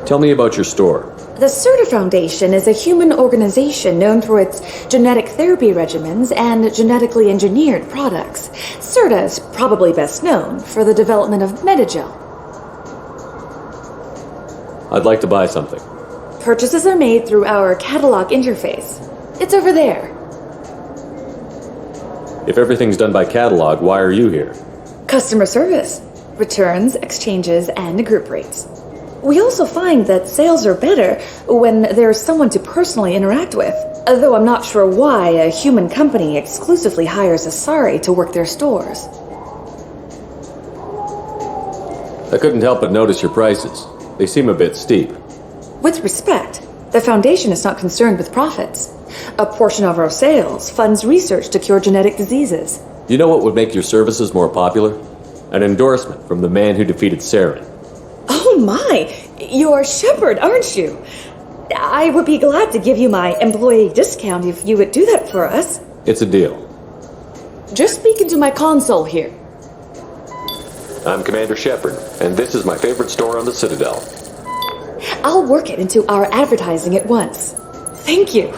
Tell me about your store. The Certa Foundation is a human organization known for its genetic therapy regimens and genetically engineered products. Certa is probably best known for the development of Metagel. I'd like to buy something. Purchases are made through our catalog interface. It's over there. If everything's done by catalog, why are you here? Customer service, returns, exchanges, and group rates. We also find that sales are better when there's someone to personally interact with, though I'm not sure why a human company exclusively hires Asari to work their stores. I couldn't help but notice your prices. They seem a bit steep. With respect, the Foundation is not concerned with profits. A portion of our sales funds research to cure genetic diseases. You know what would make your services more popular? An endorsement from the man who defeated Saren. Oh my! You're Shepard, aren't you? I would be glad to give you my employee discount if you would do that for us. It's a deal. Just speak into my console here. I'm Commander Shepard, and this is my favorite store on the Citadel. I'll work it into our advertising at once. Thank you.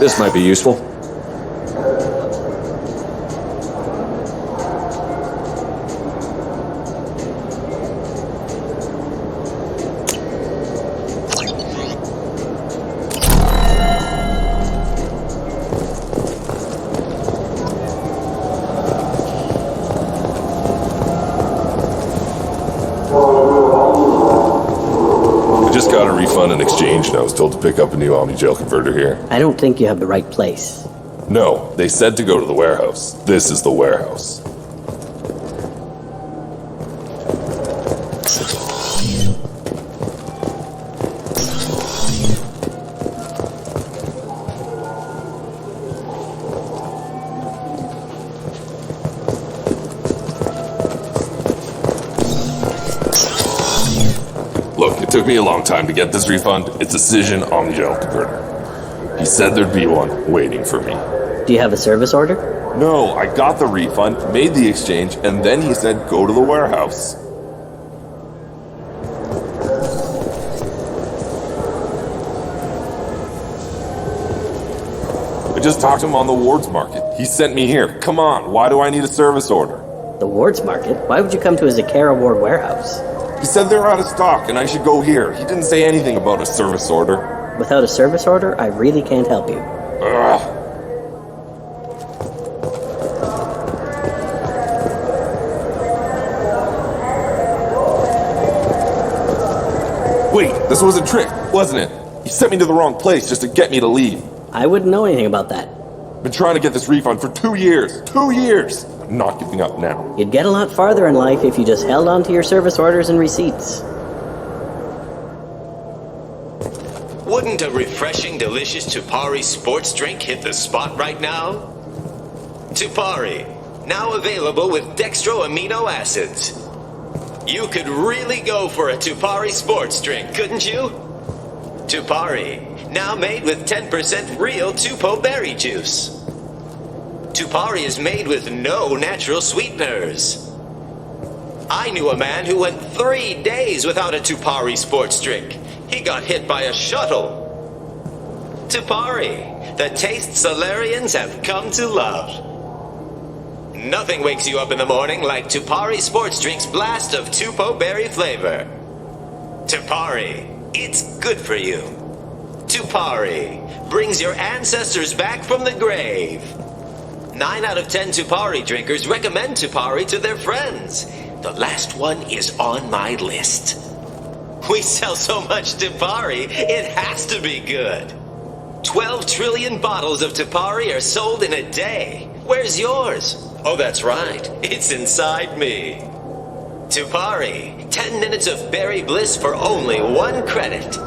This might be useful. An exchange now, still to pick up a new Omni-Gel converter here. I don't think you have the right place. No, they said to go to the warehouse. This is the warehouse. It took me a long time to get this refund. It's a Cision Omni-Gel converter. He said there'd be one waiting for me. Do you have a service order? No, I got the refund, made the exchange, and then he said go to the warehouse. I just talked to him on the Ward's Market. He sent me here. Come on, why do I need a service order? The Ward's Market? Why would you come to a Zakera Ward warehouse? He said they're out of stock and I should go here. He didn't say anything about a service order. Without a service order, I really can't help you. Ugh. Wait, this was a trick, wasn't it? He sent me to the wrong place just to get me to leave. I wouldn't know anything about that. Been trying to get this refund for 2 years. 2 years! I'm not giving up now. You'd get a lot farther in life if you just held on to your service orders and receipts. Wouldn't a refreshing, delicious Tupari sports drink hit the spot right now? Tupari, now available with dextro-amino acids. You could really go for a Tupari sports drink, couldn't you? Tupari, now made with 10% real Tupo berry juice. Tupari is made with no natural sweeteners. I knew a man who went 3 days without a Tupari sports drink. He got hit by a shuttle. Tupari, the taste Solarians have come to love. Nothing wakes you up in the morning like Tupari Sports Drink's blast of Tupo berry flavor. Tupari, it's good for you. Tupari brings your ancestors back from the grave. 9 out of 10 Tupari drinkers recommend Tupari to their friends. The last one is on my list. We sell so much Tupari, it has to be good. 12 trillion bottles of Tupari are sold in a day. Where's yours? Oh, that's right. It's inside me. Tupari, 10 minutes of berry bliss for only 1 credit.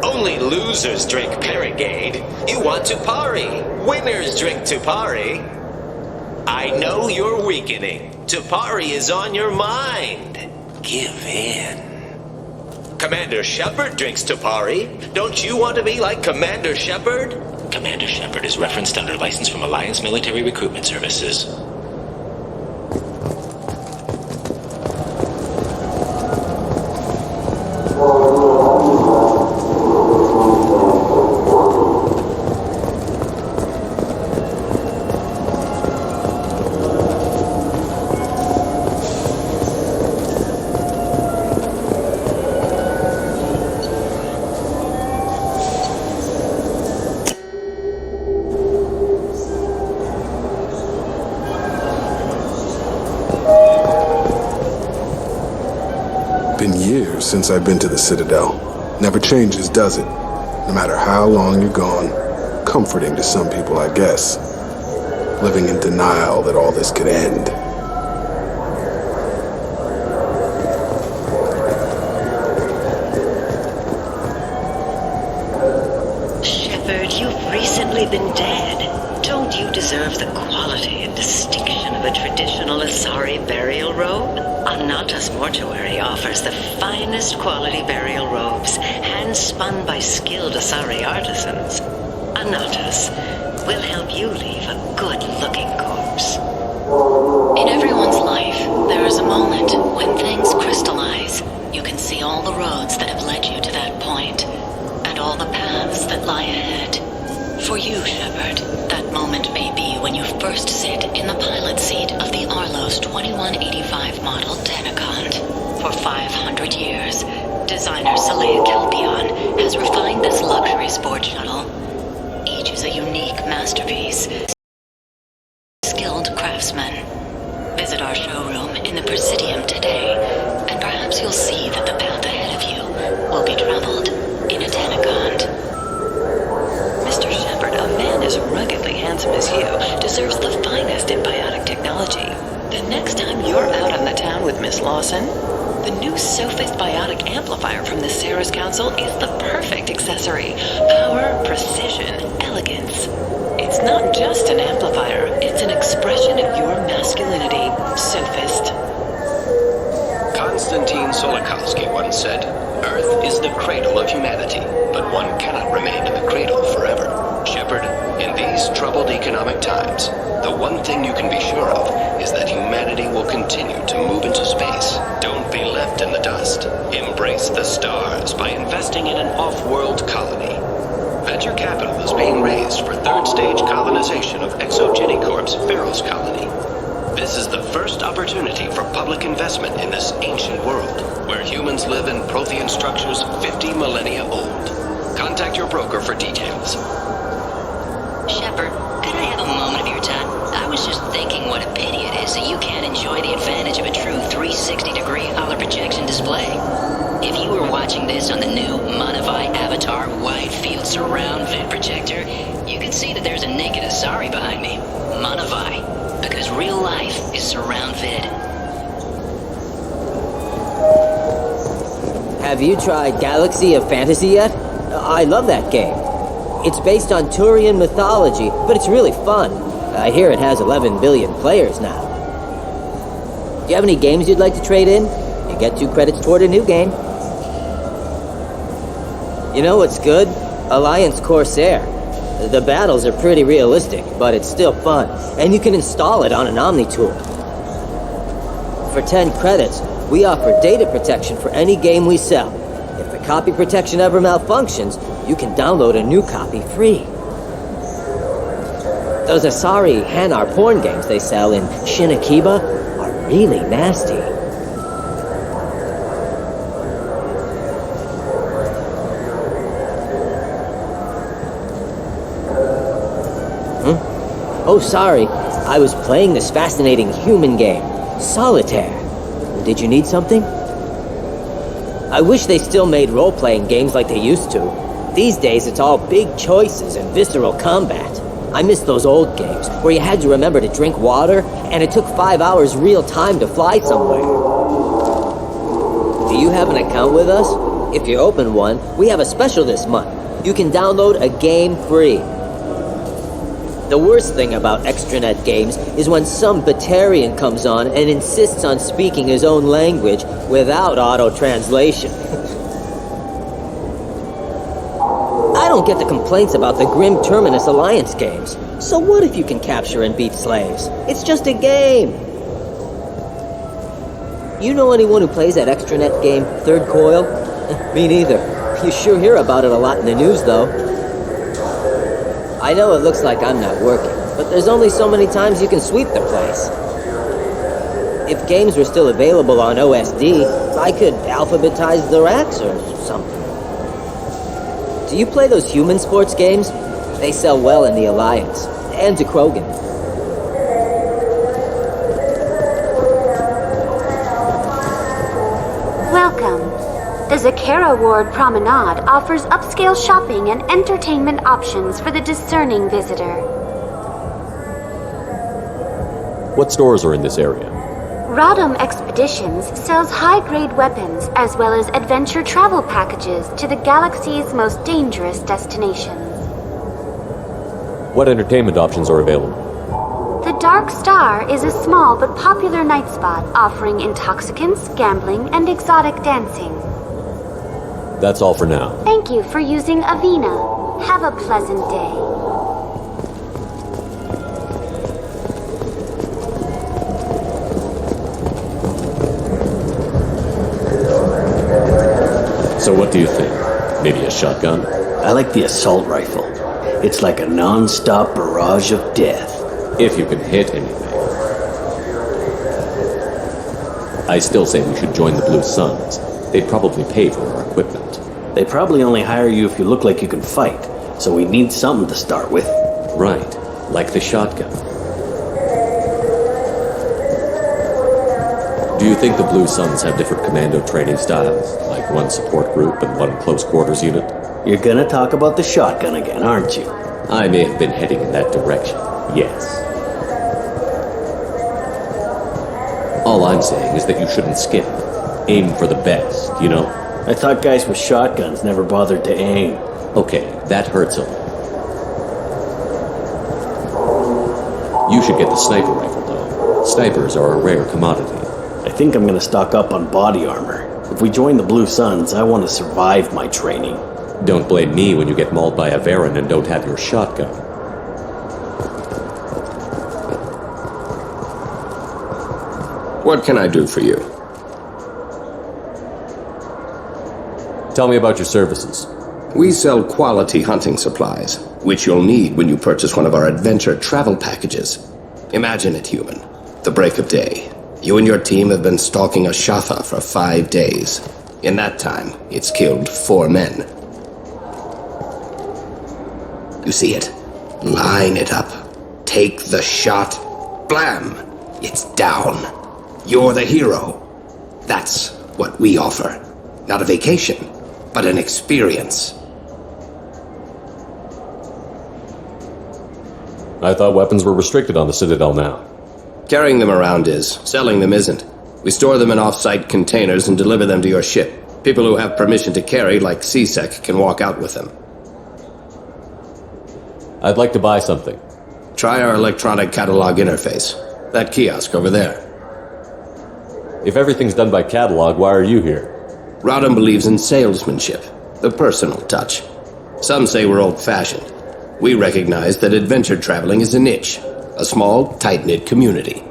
Only losers drink Paragade. You want Tupari. Winners drink Tupari. I know you're weakening. Tupari is on your mind. Give in. Commander Shepard drinks Tupari. Don't you want to be like Commander Shepard? Commander Shepard is referenced under license from Alliance Military Recruitment Services. Since I've been to the Citadel. Never changes, does it? No matter how long you're gone. Comforting to some people, I guess. Living in denial that all this could end. Shepard, you've recently been dead. Don't you deserve the quality and distinction of a traditional Asari burial robe? Anata's mortuary offers the finest quality burial robes, hand-spun by skilled Asari artisans. Anata's will help you leave a good-looking corpse. In everyone's life, there is a moment when things crystallize. You can see all the roads that have led you to that point, and all the paths that lie ahead. For you, Shepard, that moment may be when you first sit in the pilot seat of the Arlos 2185 model Tenacont. For 500 years, designer Saleha Kelpion has refined this luxury sport shuttle. Each is a unique masterpiece. Skilled craftsmen. Visit our showroom in the Presidium today, and perhaps you'll see that the path ahead of you will be traveled in a Tenacont. Mr. Shepard, a man as ruggedly handsome as you deserves the finest in biotic technology. The next time you're out on the town with Miss Lawson, the new Sophist biotic amplifier from the Sarah's Council is the perfect accessory. Power, precision, elegance. It's not just an amplifier, it's an expression of your masculinity, Sophist. Konstantin Solokowski once said, "Earth is the cradle of humanity, but one cannot remain in the cradle forever." Shepard, in these troubled economic times, the one thing you can be sure of is that humanity will continue to move into space. Don't be left in the dust. Embrace the stars by investing in an off-world colony. Venture capital is being raised for third-stage colonization of Exogeny Corp's Pharaoh's colony. This is the first opportunity for public investment in this ancient world, where humans live in Prothean structures 50 millennia old. Contact your broker for details. Shepard, could I have a moment of your time? I was just thinking what a pity it is that you can't enjoy the advantage of a true 360-degree color projection display. If you were watching this on the new Monavai Avatar wide field surround vid projector, you could see that there's a naked Asari behind me. Monavai. Because real life is surround vid. Have you tried Galaxy of Fantasy yet? I love that game. It's based on Turian mythology, but it's really fun. I hear it has 11 billion players now. Do you have any games you'd like to trade in? You get 2 credits toward a new game. You know what's good? Alliance Corsair. The battles are pretty realistic, but it's still fun, and you can install it on an Omni tool. For 10 credits, we offer data protection for any game we sell. If the copy protection ever malfunctions, you can download a new copy free. Those Asari Hanar porn games they sell in Shinakiba are really nasty. Oh, sorry. I was playing this fascinating human game, Solitaire. Did you need something? I wish they still made role-playing games like they used to. These days, it's all big choices and visceral combat. I miss those old games, where you had to remember to drink water, and it took 5 hours real time to fly somewhere. Do you have an account with us? If you open one, we have a special this month. You can download a game free. The worst thing about extranet games is when some Batarian comes on and insists on speaking his own language without auto-translation. I don't get the complaints about the Grim Terminus Alliance games. So what if you can capture and beat slaves? It's just a game. You know anyone who plays that extranet game, Third Coil? Me neither. You sure hear about it a lot in the news, though. I know it looks like I'm not working, but there's only so many times you can sweep the place. If games were still available on OSD, I could alphabetize the racks or something. Do you play those human sports games? They sell well in the Alliance, and to Krogan. Welcome. The Zakera Ward Promenade offers upscale shopping and entertainment options for the discerning visitor. What stores are in this area? Rodham Expeditions sells high-grade weapons as well as adventure travel packages to the galaxy's most dangerous destinations. What entertainment options are available? The Dark Star is a small but popular night spot offering intoxicants, gambling, and exotic dancing. That's all for now. Thank you for using Avina. Have a pleasant day. So what do you think? Maybe a shotgun? I like the assault rifle. It's like a non-stop barrage of death. If you can hit anything. I still say we should join the Blue Suns. They'd probably pay for our equipment. They probably only hire you if you look like you can fight, so we need something to start with. Right, like the shotgun. Do you think the Blue Suns have different commando training styles? Like one support group and one close quarters unit? You're gonna talk about the shotgun again, aren't you? I may have been heading in that direction, yes. All I'm saying is that you shouldn't skip. Aim for the best, you know? I thought guys with shotguns never bothered to aim. Okay, that hurts a little. You should get the sniper rifle, though. Snipers are a rare commodity. I think I'm gonna stock up on body armor. If we join the Blue Suns, I want to survive my training. Don't blame me when you get mauled by a Varen and don't have your shotgun. What can I do for you? Tell me about your services. We sell quality hunting supplies, which you'll need when you purchase one of our adventure travel packages. Imagine it, human. The break of day. You and your team have been stalking a Shatha for 5 days. In that time, it's killed 4 men. You see it? Line it up. Take the shot. Blam! It's down. You're the hero. That's what we offer. Not a vacation, but an experience. I thought weapons were restricted on the Citadel now. Carrying them around is. Selling them isn't. We store them in off-site containers and deliver them to your ship. People who have permission to carry, like CSEC, can walk out with them. I'd like to buy something. Try our electronic catalog interface. That kiosk over there. If everything's done by catalog, why are you here? Rodham believes in salesmanship, the personal touch. Some say we're old-fashioned. We recognize that adventure traveling is a niche, a small, tight-knit community.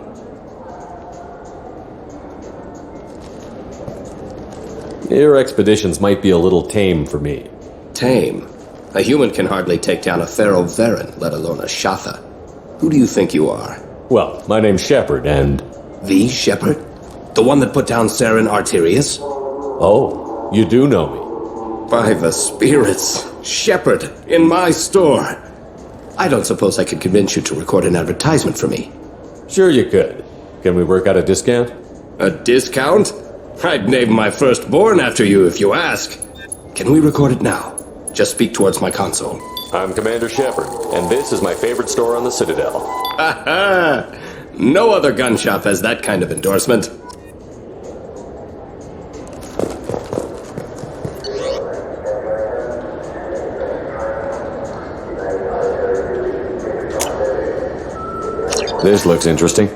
Your expeditions might be a little tame for me. Tame? A human can hardly take down a Pharaoh Varen, let alone a Shatha. Who do you think you are? Well, my name's Shepard, and... The Shepard? The one that put down Saren Arterius? Oh, you do know me. By the spirits, Shepard, in my store. I don't suppose I could convince you to record an advertisement for me. Sure you could. Can we work out a discount? A discount? I'd name my firstborn after you if you ask. Can we record it now? Just speak towards my console. I'm Commander Shepard, and this is my favorite store on the Citadel. Ha ha! No other gun shop has that kind of endorsement. This looks interesting.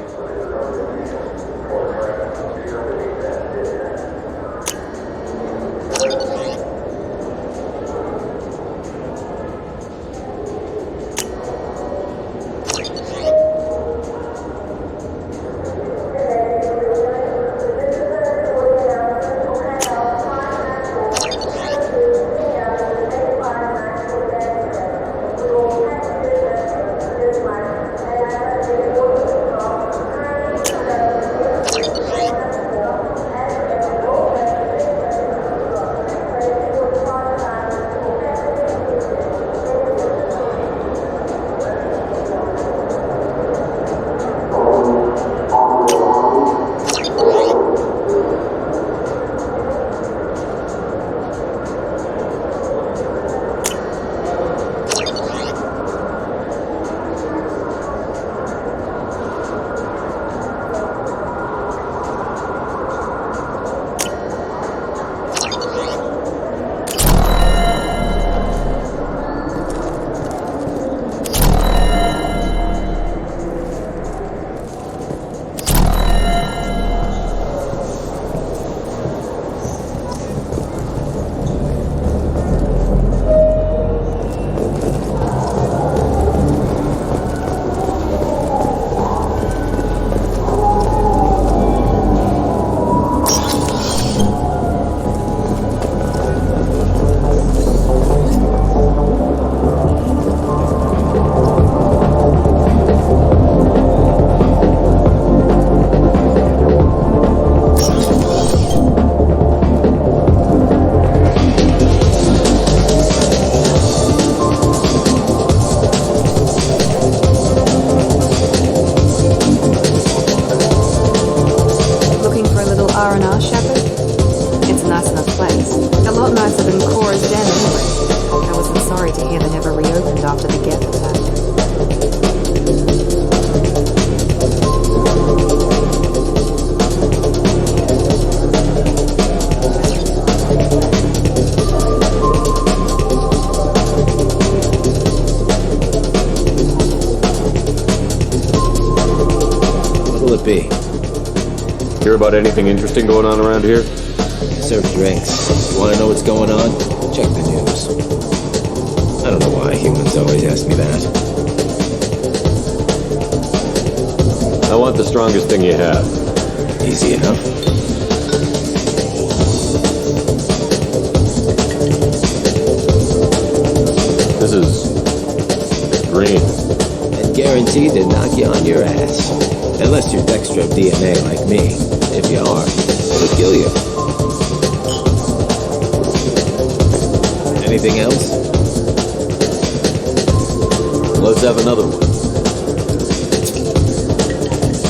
Hear about anything interesting going on around here? Serve drinks. You want to know what's going on? Check the news. I don't know why humans always ask me that. I want the strongest thing you have. Easy enough. This is green. And guaranteed to knock you on your ass. Unless you're dextro DNA like me. If you are, it'll kill you. Anything else? Let's have another one.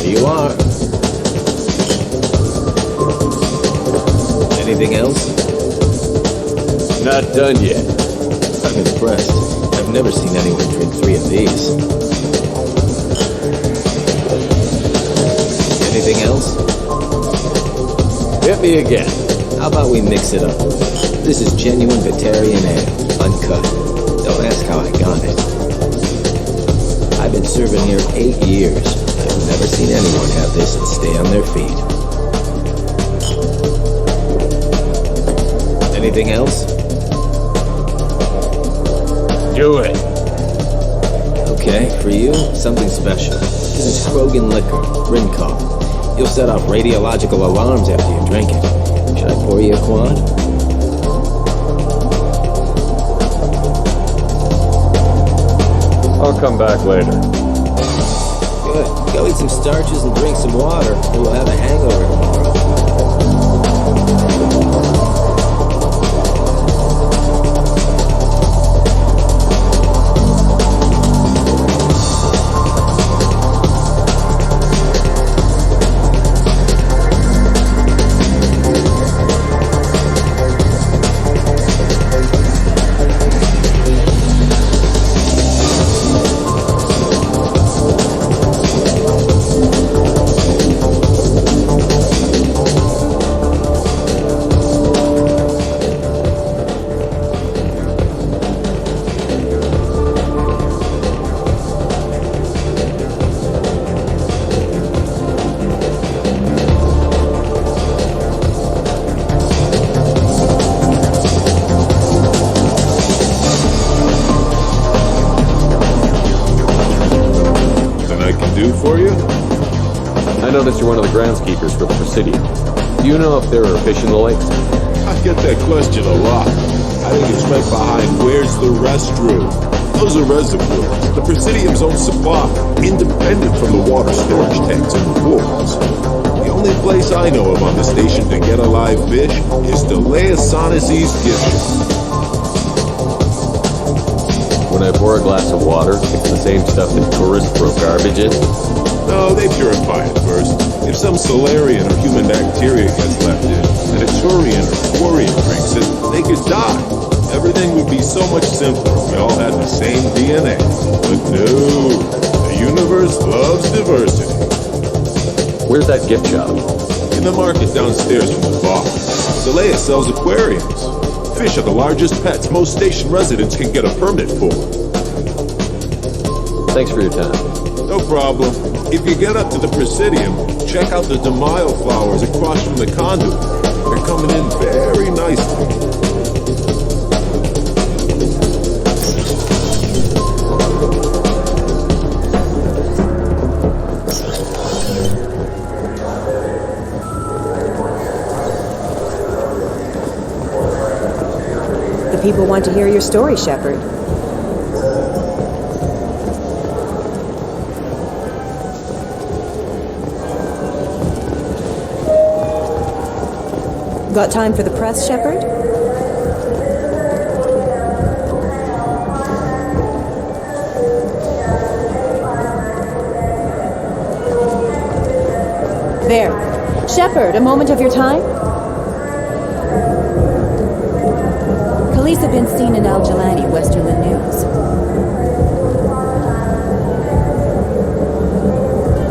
Here you are. Anything else? Not done yet. I'm impressed. I've never seen anyone drink 3 of these. Anything else? Hit me again. How about we mix it up? This is genuine Batarian ale, uncut. Don't ask how I got it. I've been serving here 8 years. I've never seen anyone have this and stay on their feet. Anything else? Do it. Okay, for you, something special. This is Krogan liquor, Rinco. You'll set off radiological alarms after you drink it. Should I pour you a quad? I'll come back later. Good. Go eat some starches and drink some water, or we'll have a hangover tomorrow. I noticed you're one of the groundskeepers for the Presidium. Do you know if there are fish in the lakes? I get that question a lot. I think it's right behind where's the restroom. Those are reservoirs, the Presidium's own supply, independent from the water storage tanks in the walls. The only place I know of on the station to get a live fish is Delicacy's gift shop. When I pour a glass of water, it's the same stuff that tourists throw garbage in? No, they purify it first. If some Solarian or human bacteria gets left in, and a Turian or Quarian drinks it, they could die. Everything would be so much simpler if we all had the same DNA. But no, the universe loves diversity. Where's that gift shop? In the market downstairs from the bar. Zelaya sells aquariums. Fish are the largest pets most station residents can get a permit for. Thanks for your time. No problem. If you get up to the Presidium, check out the Demaio flowers across from the conduit. They're coming in very nicely. The people want to hear your story, Shepard. Got time for the press, Shepard? There. Shepard, a moment of your time? Police have been seen in Al-Jalani, Westerland News.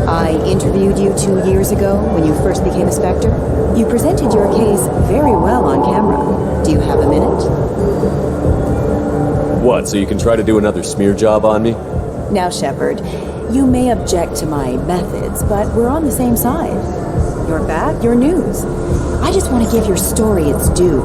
I interviewed you 2 years ago when you first became a Spectre. You presented your case very well on camera. Do you have a minute? What, so you can try to do another smear job on me? Now, Shepard, you may object to my methods, but we're on the same side. You're back? Your news. I just want to give your story its due.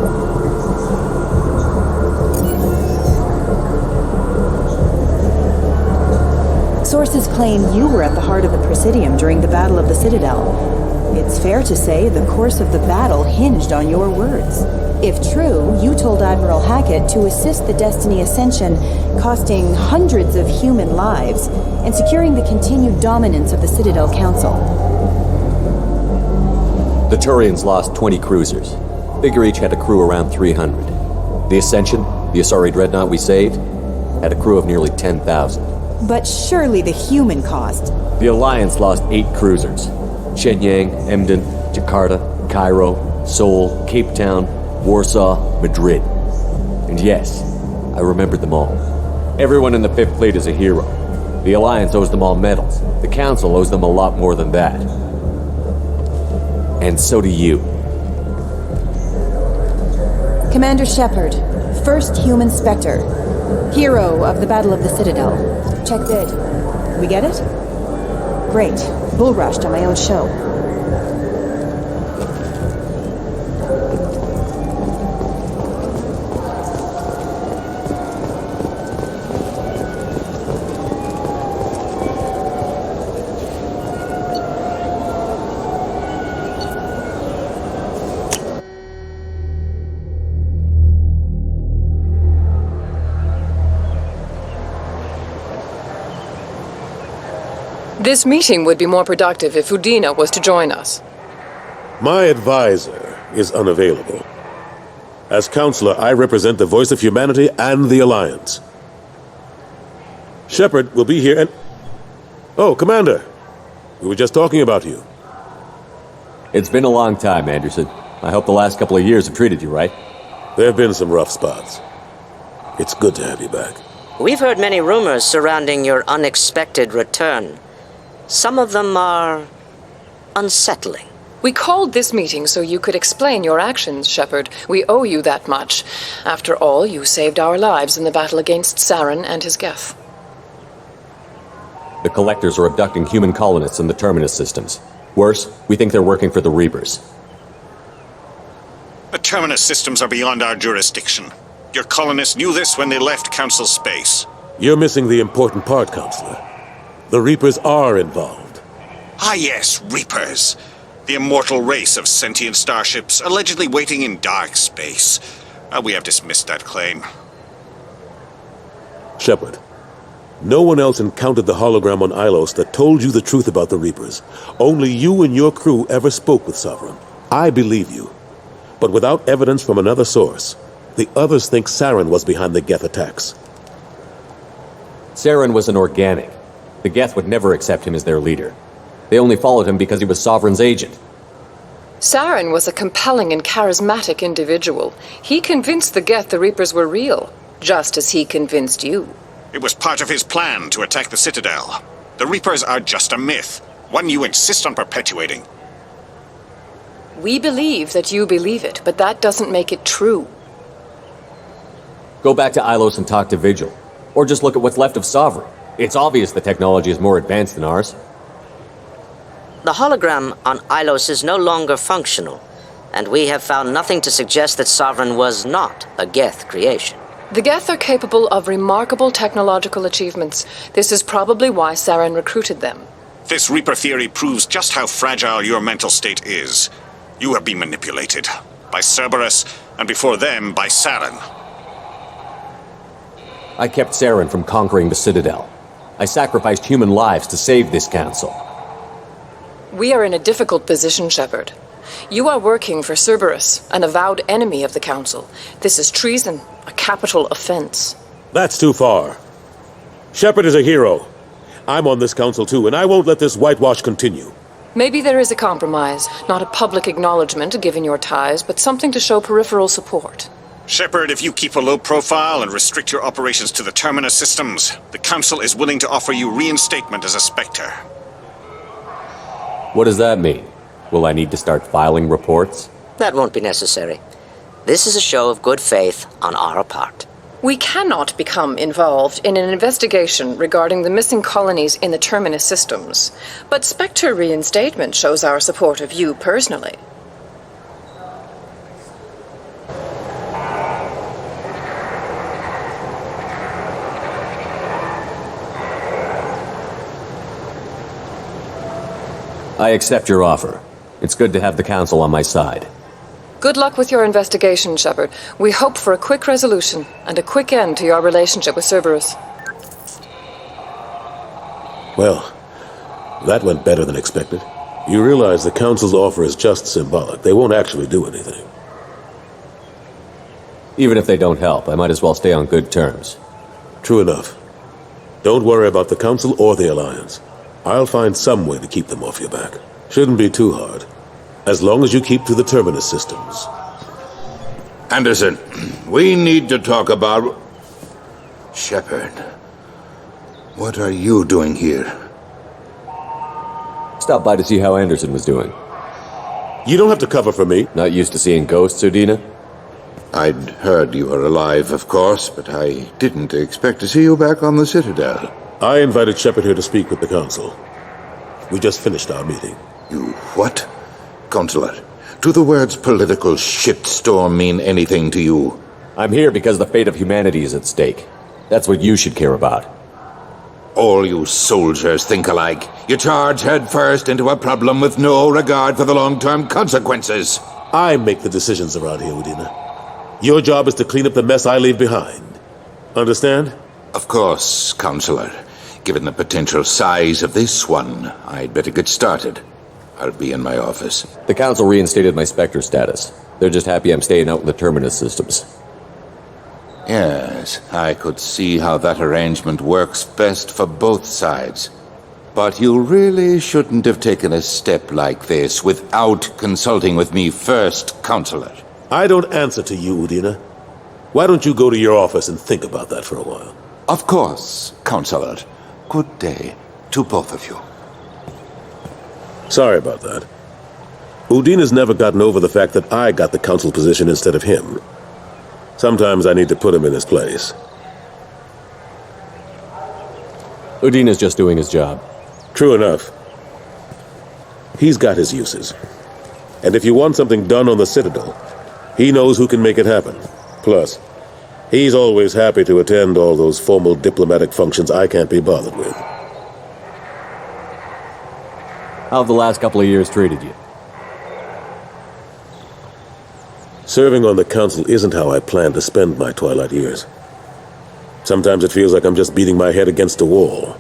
Sources claim you were at the heart of the Presidium during the Battle of the Citadel. It's fair to say the course of the battle hinged on your words. If true, you told Admiral Hackett to assist the Destiny Ascension, costing hundreds of human lives, and securing the continued dominance of the Citadel Council. The Turians lost 20 cruisers. Figure each had a crew around 300. The Ascension, the Asari dreadnought we saved, had a crew of nearly 10,000. But surely the human cost. The Alliance lost 8 cruisers. Shenyang, Emden, Jakarta, Cairo, Seoul, Cape Town, Warsaw, Madrid. And yes, I remembered them all. Everyone in the 5th Fleet is a hero. The Alliance owes them all medals. The Council owes them a lot more than that. And so do you. Commander Shepard, first human Spectre. Hero of the Battle of the Citadel. Check bid. We get it? Great. Bull rushed on my own show. This meeting would be more productive if Udina was to join us. My advisor is unavailable. As counselor, I represent the voice of humanity and the Alliance. Shepard will be here and... Oh, Commander. We were just talking about you. It's been a long time, Anderson. I hope the last couple of years have treated you right. There have been some rough spots. It's good to have you back. We've heard many rumors surrounding your unexpected return. Some of them are unsettling. We called this meeting so you could explain your actions, Shepard. We owe you that much. After all, you saved our lives in the battle against Saren and his Geth. The Collectors are abducting human colonists in the Terminus systems. Worse, we think they're working for the Reapers. The Terminus systems are beyond our jurisdiction. Your colonists knew this when they left Council space. You're missing the important part, Counselor. The Reapers are involved. Ah yes, Reapers. The immortal race of sentient starships allegedly waiting in dark space. We have dismissed that claim. Shepard, no one else encountered the hologram on Ilos that told you the truth about the Reapers. Only you and your crew ever spoke with Sovereign. I believe you. But without evidence from another source, the others think Saren was behind the Geth attacks. Saren was an organic. The Geth would never accept him as their leader. They only followed him because he was Sovereign's agent. Saren was a compelling and charismatic individual. He convinced the Geth the Reapers were real, just as he convinced you. It was part of his plan to attack the Citadel. The Reapers are just a myth, one you insist on perpetuating. We believe that you believe it, but that doesn't make it true. Go back to Ilos and talk to Vigil. Or just look at what's left of Sovereign. It's obvious the technology is more advanced than ours. The hologram on Ilos is no longer functional, and we have found nothing to suggest that Sovereign was not a Geth creation. The Geth are capable of remarkable technological achievements. This is probably why Saren recruited them. This Reaper theory proves just how fragile your mental state is. You have been manipulated. By Cerberus, and before them, by Saren. I kept Saren from conquering the Citadel. I sacrificed human lives to save this council. We are in a difficult position, Shepard. You are working for Cerberus, an avowed enemy of the Council. This is treason, a capital offense. That's too far. Shepard is a hero. I'm on this council too, and I won't let this whitewash continue. Maybe there is a compromise, not a public acknowledgement given your ties, but something to show peripheral support. Shepard, if you keep a low profile and restrict your operations to the Terminus systems, the Council is willing to offer you reinstatement as a Spectre. What does that mean? Will I need to start filing reports? That won't be necessary. This is a show of good faith on our part. We cannot become involved in an investigation regarding the missing colonies in the Terminus systems, but Spectre reinstatement shows our support of you personally. I accept your offer. It's good to have the Council on my side. Good luck with your investigation, Shepard. We hope for a quick resolution and a quick end to your relationship with Cerberus. Well, that went better than expected. You realize the Council's offer is just symbolic. They won't actually do anything. Even if they don't help, I might as well stay on good terms. True enough. Don't worry about the Council or the Alliance. I'll find some way to keep them off your back. Shouldn't be too hard. As long as you keep to the Terminus systems. Anderson, we need to talk about... Shepard. What are you doing here? Stopped by to see how Anderson was doing. You don't have to cover for me. Not used to seeing ghosts, Udina? I'd heard you were alive, of course, but I didn't expect to see you back on the Citadel. I invited Shepard here to speak with the Council. We just finished our meeting. You what? Counselor, do the words political shitstorm mean anything to you? I'm here because the fate of humanity is at stake. That's what you should care about. All you soldiers think alike. You charge headfirst into a problem with no regard for the long-term consequences. I make the decisions around here, Udina. Your job is to clean up the mess I leave behind. Understand? Of course, Counselor. Given the potential size of this one, I'd better get started. I'll be in my office. The Council reinstated my Spectre status. They're just happy I'm staying out in the Terminus systems. Yes, I could see how that arrangement works best for both sides. But you really shouldn't have taken a step like this without consulting with me first, Counselor. I don't answer to you, Udina. Why don't you go to your office and think about that for a while? Of course, Counselor. Good day to both of you. Sorry about that. Udina's never gotten over the fact that I got the Council position instead of him. Sometimes I need to put him in his place. Udina's just doing his job. True enough. He's got his uses. And if you want something done on the Citadel, he knows who can make it happen. Plus, he's always happy to attend all those formal diplomatic functions I can't be bothered with. How have the last couple of years treated you? Serving on the Council isn't how I plan to spend my twilight years. Sometimes it feels like I'm just beating my head against a wall.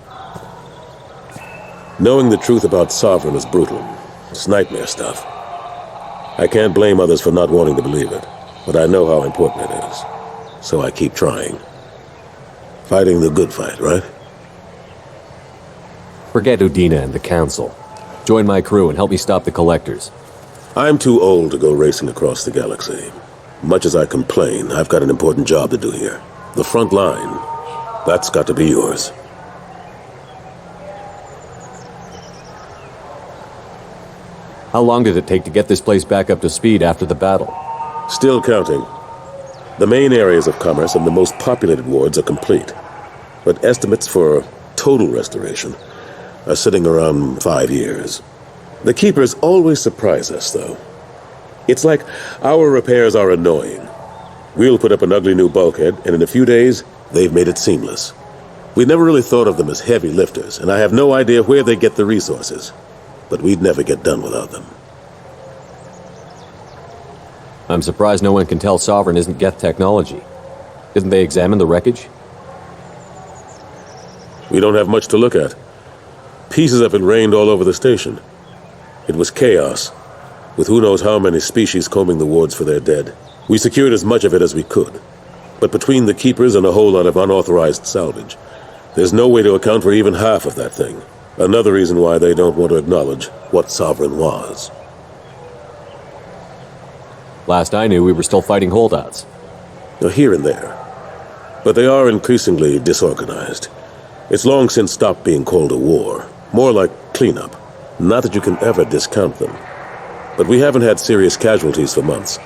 Knowing the truth about Sovereign is brutal. It's nightmare stuff. I can't blame others for not wanting to believe it, but I know how important it is. So I keep trying. Fighting the good fight, right? Forget Udina and the Council. Join my crew and help me stop the Collectors. I'm too old to go racing across the galaxy. Much as I complain, I've got an important job to do here. The front line. That's got to be yours. How long did it take to get this place back up to speed after the battle? Still counting. The main areas of commerce and the most populated wards are complete. But estimates for total restoration are sitting around 5 years. The Keepers always surprise us, though. It's like our repairs are annoying. We'll put up an ugly new bulkhead, and in a few days, they've made it seamless. We never really thought of them as heavy lifters, and I have no idea where they get the resources. But we'd never get done without them. I'm surprised no one can tell Sovereign isn't Geth technology. Didn't they examine the wreckage? We don't have much to look at. Pieces of it rained all over the station. It was chaos, with who knows how many species combing the wards for their dead. We secured as much of it as we could. But between the Keepers and a whole lot of unauthorized salvage, there's no way to account for even half of that thing. Another reason why they don't want to acknowledge what Sovereign was. Last I knew, we were still fighting holdouts. Here and there. But they are increasingly disorganized. It's long since stopped being called a war. More like cleanup. Not that you can ever discount them. But we haven't had serious casualties for months.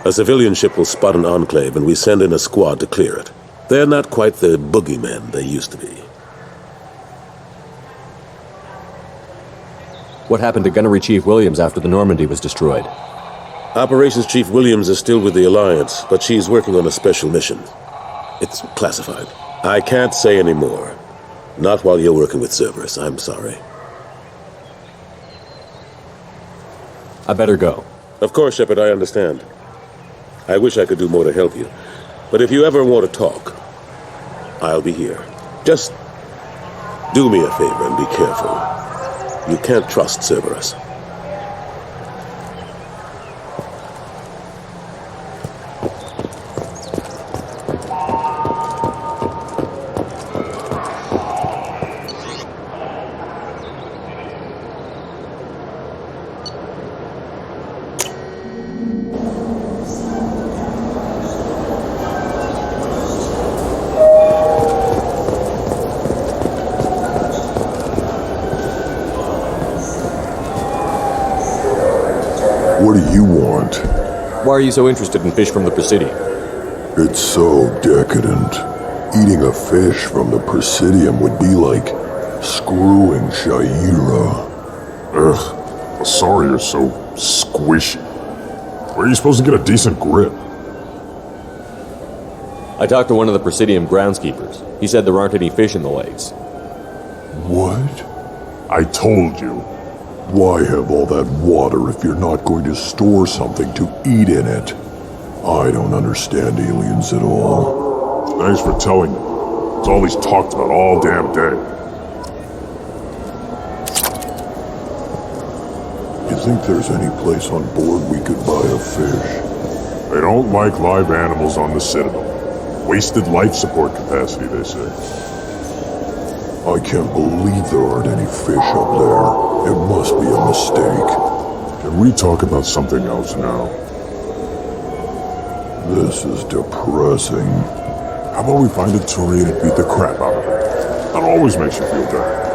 A civilian ship will spot an enclave and we send in a squad to clear it. They're not quite the boogeymen they used to be. What happened to Gunnery Chief Williams after the Normandy was destroyed? Operations Chief Williams is still with the Alliance, but she's working on a special mission. It's classified. I can't say any more. Not while you're working with Cerberus, I'm sorry. I better go. Of course, Shepard, I understand. I wish I could do more to help you. But if you ever want to talk, I'll be here. Just do me a favor and be careful. You can't trust Cerberus. What do you want? Why are you so interested in fish from the Presidium? It's so decadent. Eating a fish from the Presidium would be like screwing Sha'ira. Ugh, sorry you're so squishy. Where are you supposed to get a decent grip? I talked to one of the Presidium groundskeepers. He said there aren't any fish in the lakes. What? I told you. Why have all that water if you're not going to store something to eat in it? I don't understand aliens at all. Thanks for telling me. It's all he's talked about all damn day. You think there's any place on board we could buy a fish? They don't like live animals on the Citadel. Wasted life support capacity, they say. I can't believe there aren't any fish up there. It must be a mistake. Can we talk about something else now? This is depressing. How about we find a Turian and beat the crap out of it? That always makes you feel better.